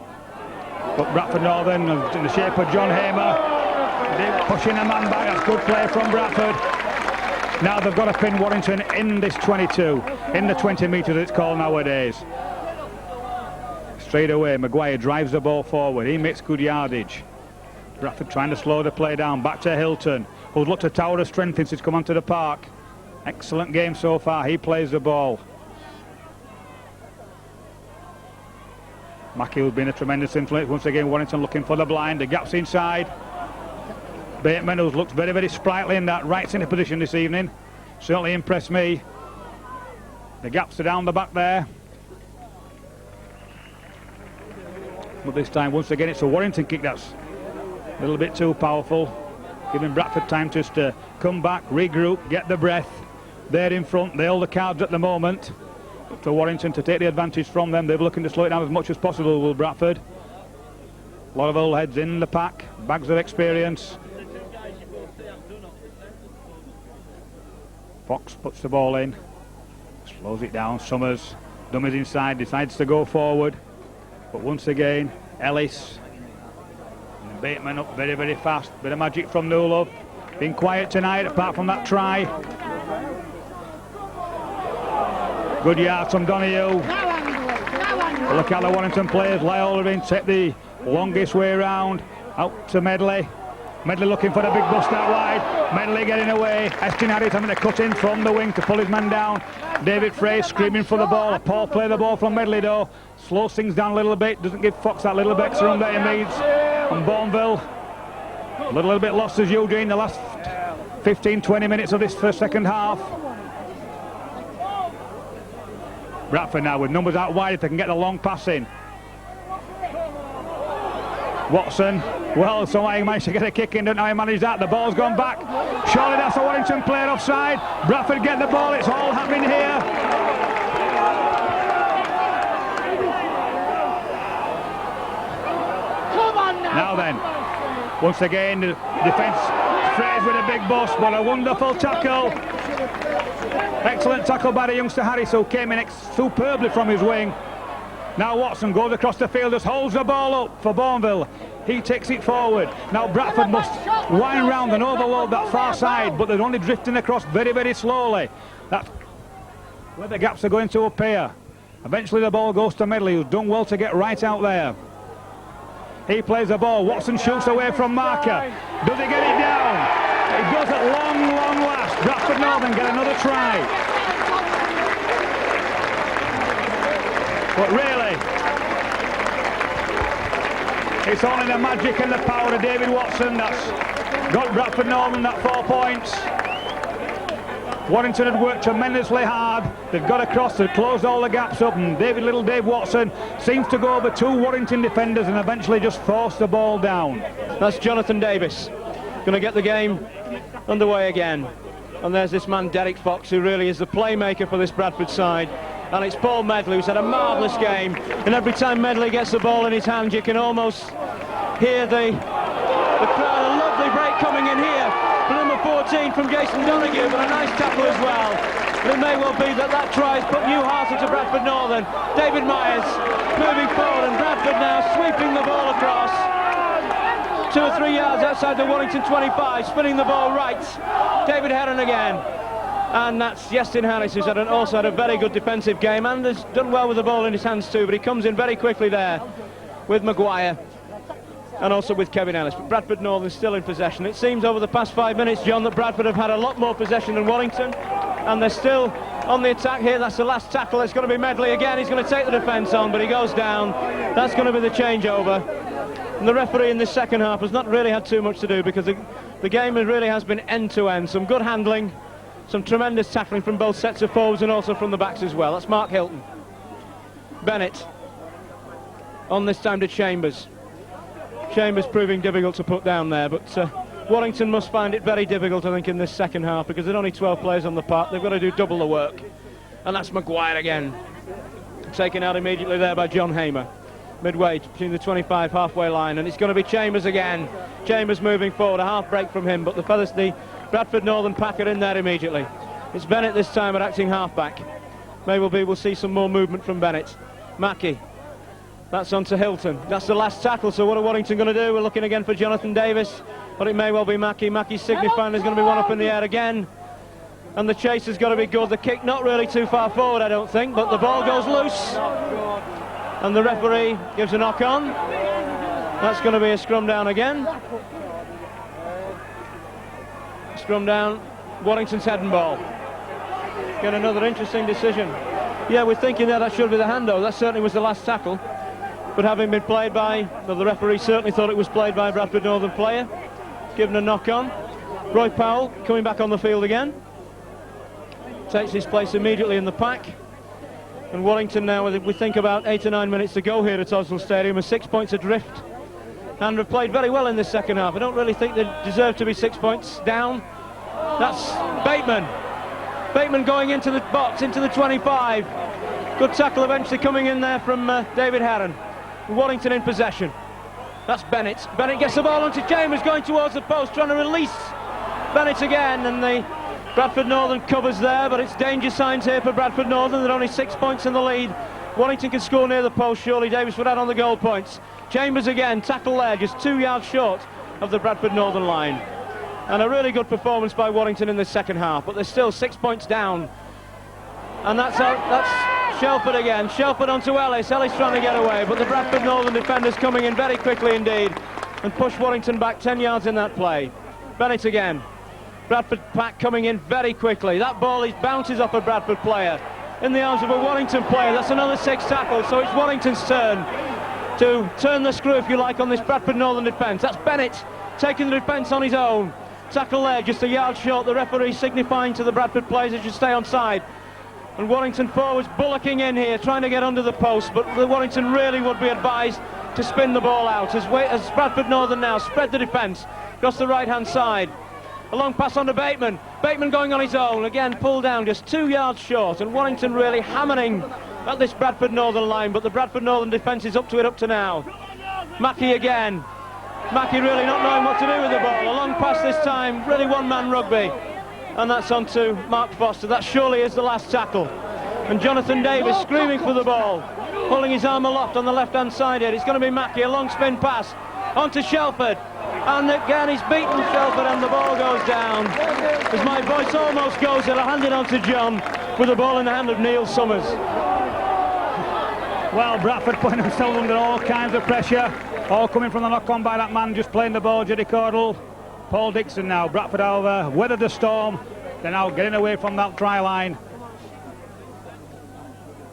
But Bradford Northern in the shape of John Hamer, pushing a man back. That's good play from Bradford. Now they've got to pin Warrington in this 22, in the 20 metres it's called nowadays. Straight away, Maguire drives the ball forward. He makes good yardage. Bradford trying to slow the play down. Back to Hilton, who's looked a tower of strength since he's come onto the park. Excellent game so far. He plays the ball. Mackey has been a tremendous influence. Once again, Warrington looking for the blind. The gap's inside. Bateman, who's looked very, very sprightly in that right centre position this evening. Certainly impressed me. The gaps are down the back there. But this time, once again, it's a Warrington kick that's a little bit too powerful. Giving Bradford time just to come back, regroup, get the breath. They're in front, they hold the cards at the moment. Up to Warrington to take the advantage from them. They're looking to slow it down as much as possible, will Bradford. A lot of old heads in the pack, bags of experience. Fox puts the ball in, slows it down. Summers, dummies inside, decides to go forward. But once again, Ellis and Bateman up very, very fast. Bit of magic from Newlove. Been quiet tonight, apart from that try. Good yards from Donahue. Look at the Warrington players. Lyle take the longest way round. Out to Medley. Medley looking for the big bust out wide. Medley getting away. Estin Harris having to cut in from the wing to pull his man down. David Frey screaming for the ball. A poor play the ball from Medley though. Slows things down a little bit. Doesn't give Fox that little bit extra room that he needs. And Bourneville a little bit lost as Eugene the last 15-20 minutes of this first second half. Bradford now with numbers out wide if they can get the long pass in. Watson, well, somehow he managed to get a kick in, don't know how he managed that. The ball's gone back. Surely that's a Warrington player offside. Bradford get the ball, it's all happening here. Come on Now then, once again, the defence frays with a big bust, but a wonderful tackle. Excellent tackle by the youngster Harris, who came in superbly from his wing. Now Watson goes across the field, just holds the ball up for Bourneville. He takes it forward. Now Bradford must wind round and overload that far side, but they're only drifting across very, very slowly. That's where the gaps are going to appear. Eventually the ball goes to Medley, who's done well to get right out there. He plays the ball. Watson shoots away from marker. Does he get it down? It does at long, long last. Bradford Northern get another try. But really, it's only the magic and the power of David Watson that's got Bradford Northern that 4 points. Warrington had worked tremendously hard. They've got across, they've closed all the gaps up, and Dave Watson seems to go over two Warrington defenders and eventually just force the ball down. That's Jonathan Davis going to get the game underway again. And there's this man Derek Fox, who really is the playmaker for this Bradford side. and it's Paul Medley, who's had a marvellous game. And every time Medley gets the ball in his hand, you can almost hear the crowd. A lovely break coming in here for number 14 from Jason Donoghue, but a nice tackle as well. But it may well be that try has put new heart into Bradford Northern. David Myers moving forward, and Bradford now sweeping the ball across 2 or 3 yards outside the Warrington 25, spinning the ball right. David Heron again, and that's Yestin Harris, who's also had a very good defensive game and has done well with the ball in his hands too, but he comes in very quickly there with Maguire and also with Kevin Ellis. But Bradford Northern still in possession. It seems over the past 5 minutes, John, that Bradford have had a lot more possession than Warrington, and they're still on the attack here. That's the last tackle. It's going to be Medley again. He's going to take the defence on, but he goes down. That's going to be the changeover. And the referee in this second half has not really had too much to do, because the game really has been end-to-end. Some good handling, some tremendous tackling from both sets of forwards and also from the backs as well. That's Mark Hilton. Bennett on this time to Chambers. Chambers proving difficult to put down there, but Warrington must find it very difficult, I think, in this second half, because there are only 12 players on the park. They've got to do double the work. And that's Maguire again, taken out immediately there by John Hamer. Midway between the 25 halfway line, and it's going to be Chambers again. Chambers moving forward, a half break from him, but the Bradford Northern pack are in there immediately. It's Bennett this time at acting halfback. Maybe we'll see some more movement from Bennett. Mackey, that's on to Hilton. That's the last tackle, so what are Warrington going to do? We're looking again for Jonathan Davis, but it may well be Mackey. Mackey signifying there's going to be one up in the air again, and the chase has got to be good. The kick not really too far forward, I don't think, but the ball goes loose. And the referee gives a knock on. That's going to be a scrum down again. Scrum down, Warrington's head and ball. Get another interesting decision. Yeah, we're thinking that should be the handover. That certainly was the last tackle. But having been played by, well, the referee certainly thought it was played by a Bradford Northern player. Given a knock on. Roy Powell coming back on the field again. Takes his place immediately in the pack. And Warrington now, we think about 8 or 9 minutes to go here at Oswald Stadium, are 6 points adrift, and have played very well in this second half. I don't really think they deserve to be 6 points down. That's Bateman. Bateman going into the box, into the 25. Good tackle eventually coming in there from David Heron. Warrington in possession. That's Bennett. Bennett gets the ball onto Chambers, going towards the post, trying to release Bennett again, and the Bradford Northern covers there, but it's danger signs here for Bradford Northern. They're only 6 points in the lead. Warrington can score near the post, surely. Davis would add on the goal points. Chambers again, tackle there, just 2 yards short of the Bradford Northern line. And a really good performance by Warrington in the second half, but they're still 6 points down. And that's Shelford again. Shelford onto Ellis. Ellis trying to get away, but the Bradford Northern defenders coming in very quickly indeed and push Warrington back 10 yards in that play. Bennett again. Bradford pack coming in very quickly. That ball bounces off a Bradford player in the arms of a Warrington player. That's another 6 tackles, so it's Warrington's turn to turn the screw, if you like, on this Bradford Northern defence. That's Bennett taking the defence on his own. Tackle there, just a yard short. The referee signifying to the Bradford players they should stay on side. And Warrington forwards bullocking in here, trying to get under the post, but the Warrington really would be advised to spin the ball out as Bradford Northern now spread the defence across the right-hand side. A long pass on to Bateman. Bateman going on his own. Again, pulled down just 2 yards short. And Warrington really hammering at this Bradford Northern line. But the Bradford Northern defence is up to it up to now. Mackey again. Mackey really not knowing what to do with the ball. A long pass this time. Really one-man rugby. And that's on to Mark Foster. That surely is the last tackle. And Jonathan Davis screaming for the ball. Pulling his arm aloft on the left-hand side here. It's going to be Mackey. A long spin pass. On to Shelford. And again he's beaten Shelford and the ball goes down. As my voice almost goes, it'll hand it on to John with the ball in the hand of Neil Summers. Well, Bradford putting themselves under all kinds of pressure, all coming from the knock-on by that man just playing the ball, Juddy Cordell. Paul Dixon now. Bradford have weathered the storm. They're now getting away from that try line.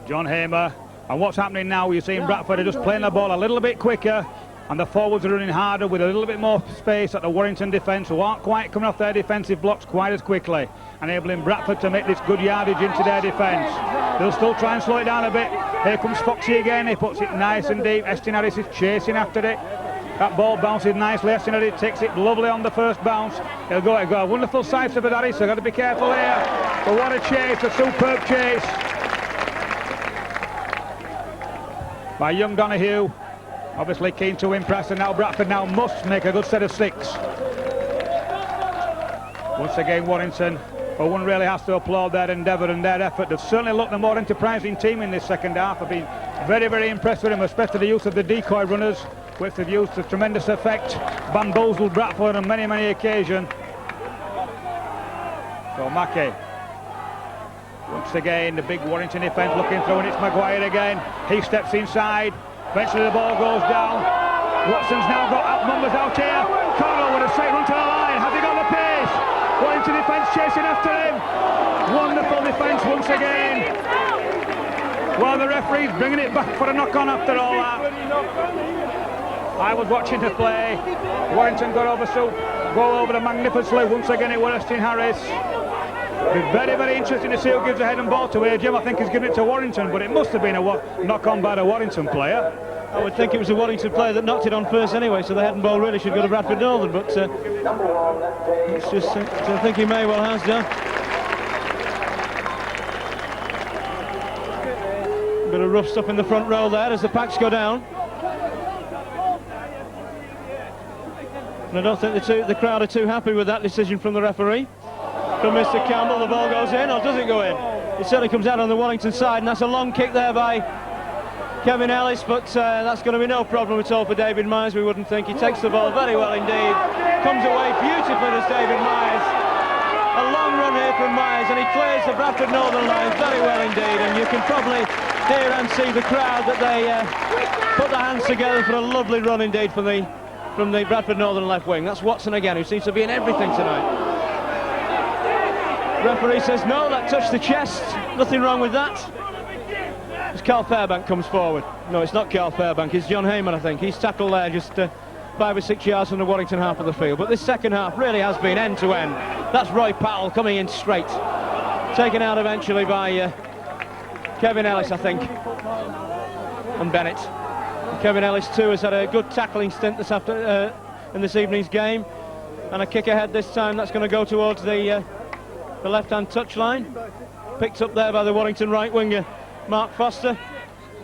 John Hamer. And what's happening now, you're seeing Bradford are just playing the ball a little bit quicker, and the forwards are running harder with a little bit more space at the Warrington defence, who aren't quite coming off their defensive blocks quite as quickly, enabling Bradford to make this good yardage into their defence. They'll still try and slow it down a bit. Here comes Foxy again. He puts it nice and deep. Yestin Harris is chasing after it. That ball bounces nicely. Yestin Harris takes it lovely on the first bounce. He'll go a wonderful side for Harris, so got to be careful here. But what a chase, a superb chase. by young Donahue. Obviously keen to impress, and now Bradford now must make a good set of 6. Once again, Warrington, but one really has to applaud their endeavour and their effort. They've certainly looked the more enterprising team in this second half. I've been very, very impressed with them, especially the use of the decoy runners, which they've used to tremendous effect, bamboozled Bradford on many, many occasions. So Mackey, once again, the big Warrington defence looking through, and it's Maguire again. He steps inside, eventually the ball goes down. Watson's now got outnumbers out here. Carlo with a straight run to the line. Has he got the pace? Warrington defence chasing after him. Wonderful defence once again. Well, the referee's bringing it back for a knock-on after all that. I was watching the play. Warrington got over them magnificently. Once again, it was Austin Harris. It'll be very, very interesting to see who gives the head and ball to here. Jim, I think, he's giving it to Warrington, but it must have been a knock-on by the Warrington player. I would think it was a Warrington player that knocked it on first anyway, so the head and ball really should go to Bradford Northern, but it's just, I think he may well has done. A bit of rough stuff in the front row there as the packs go down. And I don't think the crowd are too happy with that decision from the referee. From Mr. Campbell, the ball goes in, or does it go in? It certainly comes out on the Warrington side, and that's a long kick there by Kevin Ellis, but that's going to be no problem at all for David Myers, we wouldn't think. He takes the ball very well indeed, comes away beautifully as David Myers. A long run here from Myers, and he clears the Bradford Northern line very well indeed, and you can probably hear and see the crowd that they put their hands together for a lovely run indeed from the Bradford Northern left wing. That's Watson again, who seems to be in everything tonight. Referee says no, that touched the chest, nothing wrong with that. As Carl Fairbank comes forward. No, it's not Carl Fairbank, it's John Heyman, I think. He's tackled there just 5 or 6 yards from the Warrington half of the field. But this second half really has been end to end. That's Roy Powell coming in straight. Taken out eventually by Kevin Ellis, I think, and Bennett. And Kevin Ellis too has had a good tackling stint in this evening's game. And a kick ahead this time, that's going to go towards the left-hand touchline. Picked up there by the Warrington right winger, Mark Foster.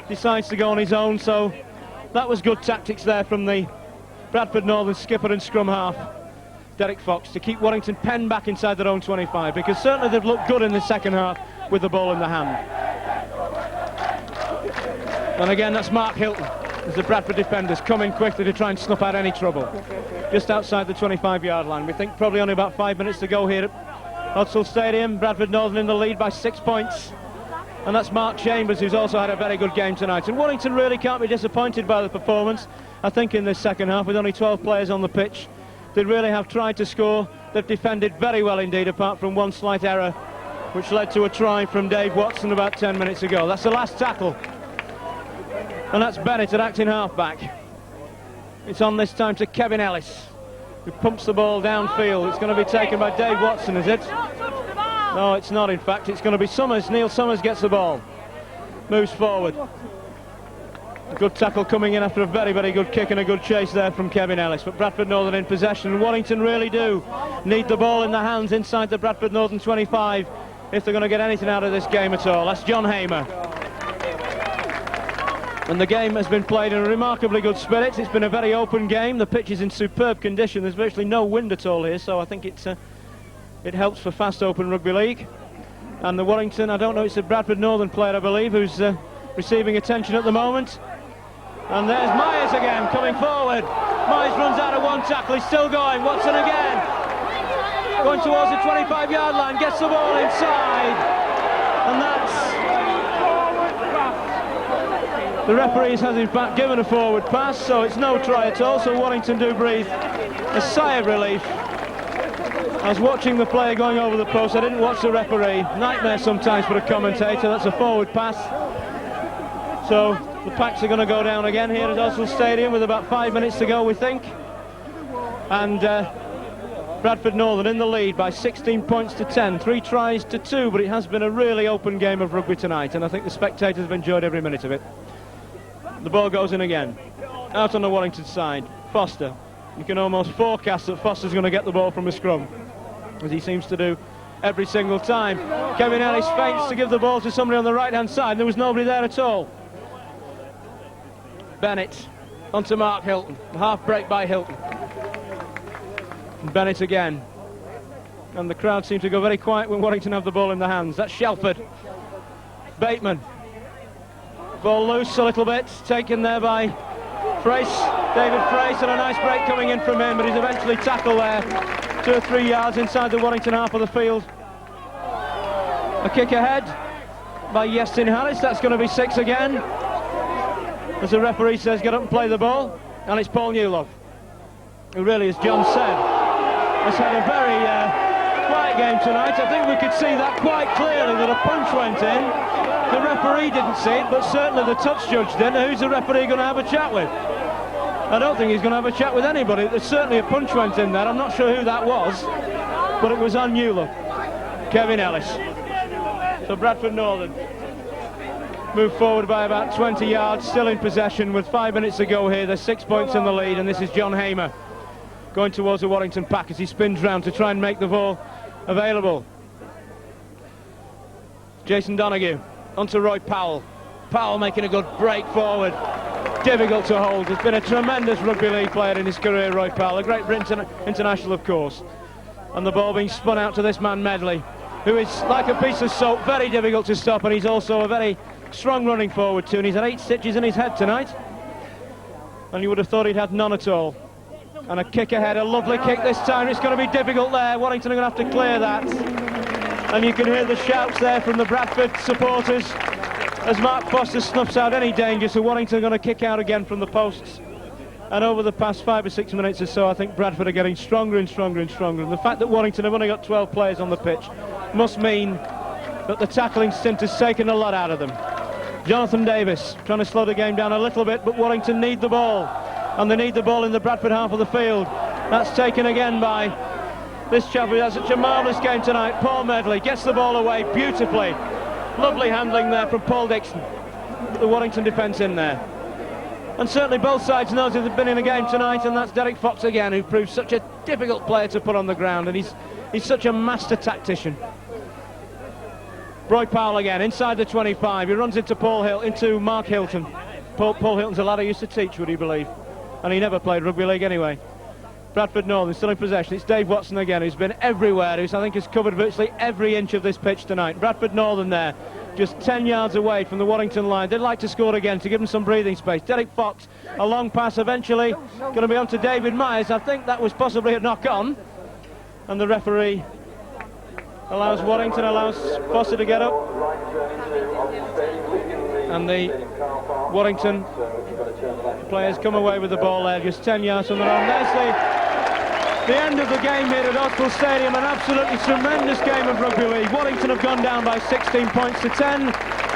Decides to go on his own, so that was good tactics there from the Bradford Northern skipper and scrum half, Derek Fox, to keep Warrington penned back inside their own 25, because certainly they've looked good in the second half with the ball in the hand. And again, that's Mark Hilton as the Bradford defenders come in quickly to try and snuff out any trouble. Just outside the 25-yard line. We think probably only about 5 minutes to go here at Hudsall Stadium. Bradford Northern in the lead by 6 points. And that's Mark Chambers, who's also had a very good game tonight. And Warrington really can't be disappointed by the performance. I think in this second half, with only 12 players on the pitch, they really have tried to score. They've defended very well indeed, apart from one slight error, which led to a try from Dave Watson about 10 minutes ago. That's the last tackle. And that's Bennett at acting half-back. It's on this time to Kevin Ellis, who pumps the ball downfield. It's going to be taken by Dave Watson, is it? No, it's not, in fact. It's going to be Summers. Neil Summers gets the ball. Moves forward. A good tackle coming in after a very, very good kick and a good chase there from Kevin Ellis. But Bradford Northern in possession. And Warrington really do need the ball in their hands inside the Bradford Northern 25 if they're going to get anything out of this game at all. That's John Hamer. And the game has been played in a remarkably good spirit. It's been a very open game. The pitch is in superb condition. There's virtually no wind at all here, so I think it helps for fast open rugby league. And the Warrington, I don't know, it's a Bradford Northern player, I believe, who's receiving attention at the moment. And there's Myers again coming forward. Myers runs out of one tackle. He's still going. Watson again. Going towards the 25-yard line. Gets the ball inside. And that's... The referees has in fact given a forward pass, so it's no try at all. So Warrington do breathe a sigh of relief. I was watching the player going over the post. I didn't watch the referee. Nightmare sometimes for a commentator. That's a forward pass. So the packs are going to go down again here at Hudsall Stadium with about 5 minutes to go, we think. And Bradford Northern in the lead by 16 points to 10. 3 tries to 2, but it has been a really open game of rugby tonight, and I think the spectators have enjoyed every minute of it. The ball goes in again. Out on the Warrington side. Foster. You can almost forecast that Foster's going to get the ball from a scrum, as he seems to do every single time. Kevin Ellis feints to give the ball to somebody on the right-hand side. There was nobody there at all. Bennett onto Mark Hilton. Half break by Hilton. And Bennett again. And the crowd seems to go very quiet when Warrington have the ball in their hands. That's Shelford. Bateman. Ball loose a little bit. Taken there by Frace. David Frace, and a nice break coming in from him, but he's eventually tackled there 2 or 3 yards inside the Warrington half of the field. A kick ahead by Yestin Harris. That's going to be 6 again. As the referee says, get up and play the ball. And it's Paul Newlove, who really, as John said, has had a very quiet game tonight. I think we could see that quite clearly, that a punch went in. The referee didn't see it, but certainly the touch judge did. Who's the referee going to have a chat with? I don't think he's going to have a chat with anybody. There's certainly a punch went in there. I'm not sure who that was, but it was on Newlove. Kevin Ellis. So Bradford Northern move forward by about 20 yards, still in possession with 5 minutes to go here. There's 6 points in the lead, and this is John Hamer going towards the Warrington pack as he spins round to try and make the ball available. Jason Donoghue onto Roy Powell. Powell making a good break forward. Difficult to hold. He's been a tremendous rugby league player in his career, Roy Powell, a great international, of course. And the ball being spun out to this man Medley, who is like a piece of soap, very difficult to stop, and he's also a very strong running forward too, and he's had 8 stitches in his head tonight, and you would have thought he'd had none at all. And a kick ahead, a lovely kick this time. It's going to be difficult there. Warrington are going to have to clear that, and you can hear the shouts there from the Bradford supporters as Mark Foster snuffs out any danger. So Warrington are going to kick out again from the posts, and over the past 5 or 6 minutes or so, I think Bradford are getting stronger and stronger and stronger, and the fact that Warrington have only got 12 players on the pitch must mean that the tackling stint has taken a lot out of them. Jonathan Davis trying to slow the game down a little bit, but Warrington need the ball, and they need the ball in the Bradford half of the field. That's taken again by this chap who has such a marvellous game tonight. Paul Medley gets the ball away beautifully. Lovely handling there from Paul Dixon. The Warrington defence in there. And certainly both sides know that they've been in the game tonight, and that's Derek Fox again, who proved such a difficult player to put on the ground, and he's such a master tactician. Roy Powell again, inside the 25. He runs into Mark Hilton. Paul Hilton's a lad I used to teach, would you believe? And he never played rugby league anyway. Bradford Northern still in possession. It's Dave Watson again, who's been everywhere, who's I think has covered virtually every inch of this pitch tonight. Bradford Northern there, just 10 yards away from the Warrington line. They'd like to score again to give them some breathing space. Derek Fox, a long pass eventually, going to be on to David Myers. I think that was possibly a knock-on. And the referee allows Foster to get up. And the Warrington players come away with the ball there, just 10 yards from their own. There's the end of the game here at Oakville Stadium, an absolutely tremendous game of rugby league. Warrington have gone down by 16 points to 10,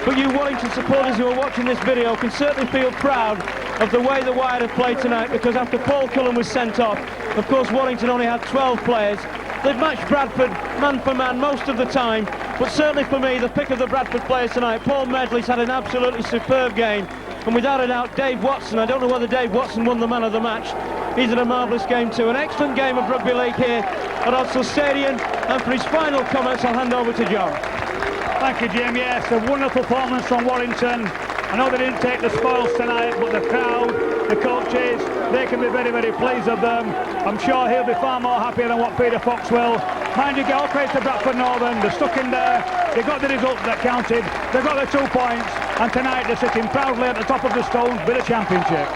but you Warrington supporters who are watching this video can certainly feel proud of the way the Wired have played tonight, because after Paul Cullen was sent off, of course Warrington only had 12 players. They've matched Bradford man for man most of the time, but certainly for me, the pick of the Bradford players tonight, Paul Medley's had an absolutely superb game, and without a doubt, Dave Watson, I don't know whether Dave Watson won the man of the match. He's had a marvellous game too. An excellent game of rugby league here at Odsal Stadium, and for his final comments, I'll hand over to John. Thank you, Jim. Yes, a wonderful performance from Warrington. I know they didn't take the spoils tonight, but the crowd, the coaches, they can be very, very pleased with them. I'm sure he'll be far more happy than what Peter Fox will. Mind you, all credit to Bradford Northern. They're stuck in there. They got the result that counted. They got the 2 points, and tonight they're sitting proudly at the top of the stones with a championship.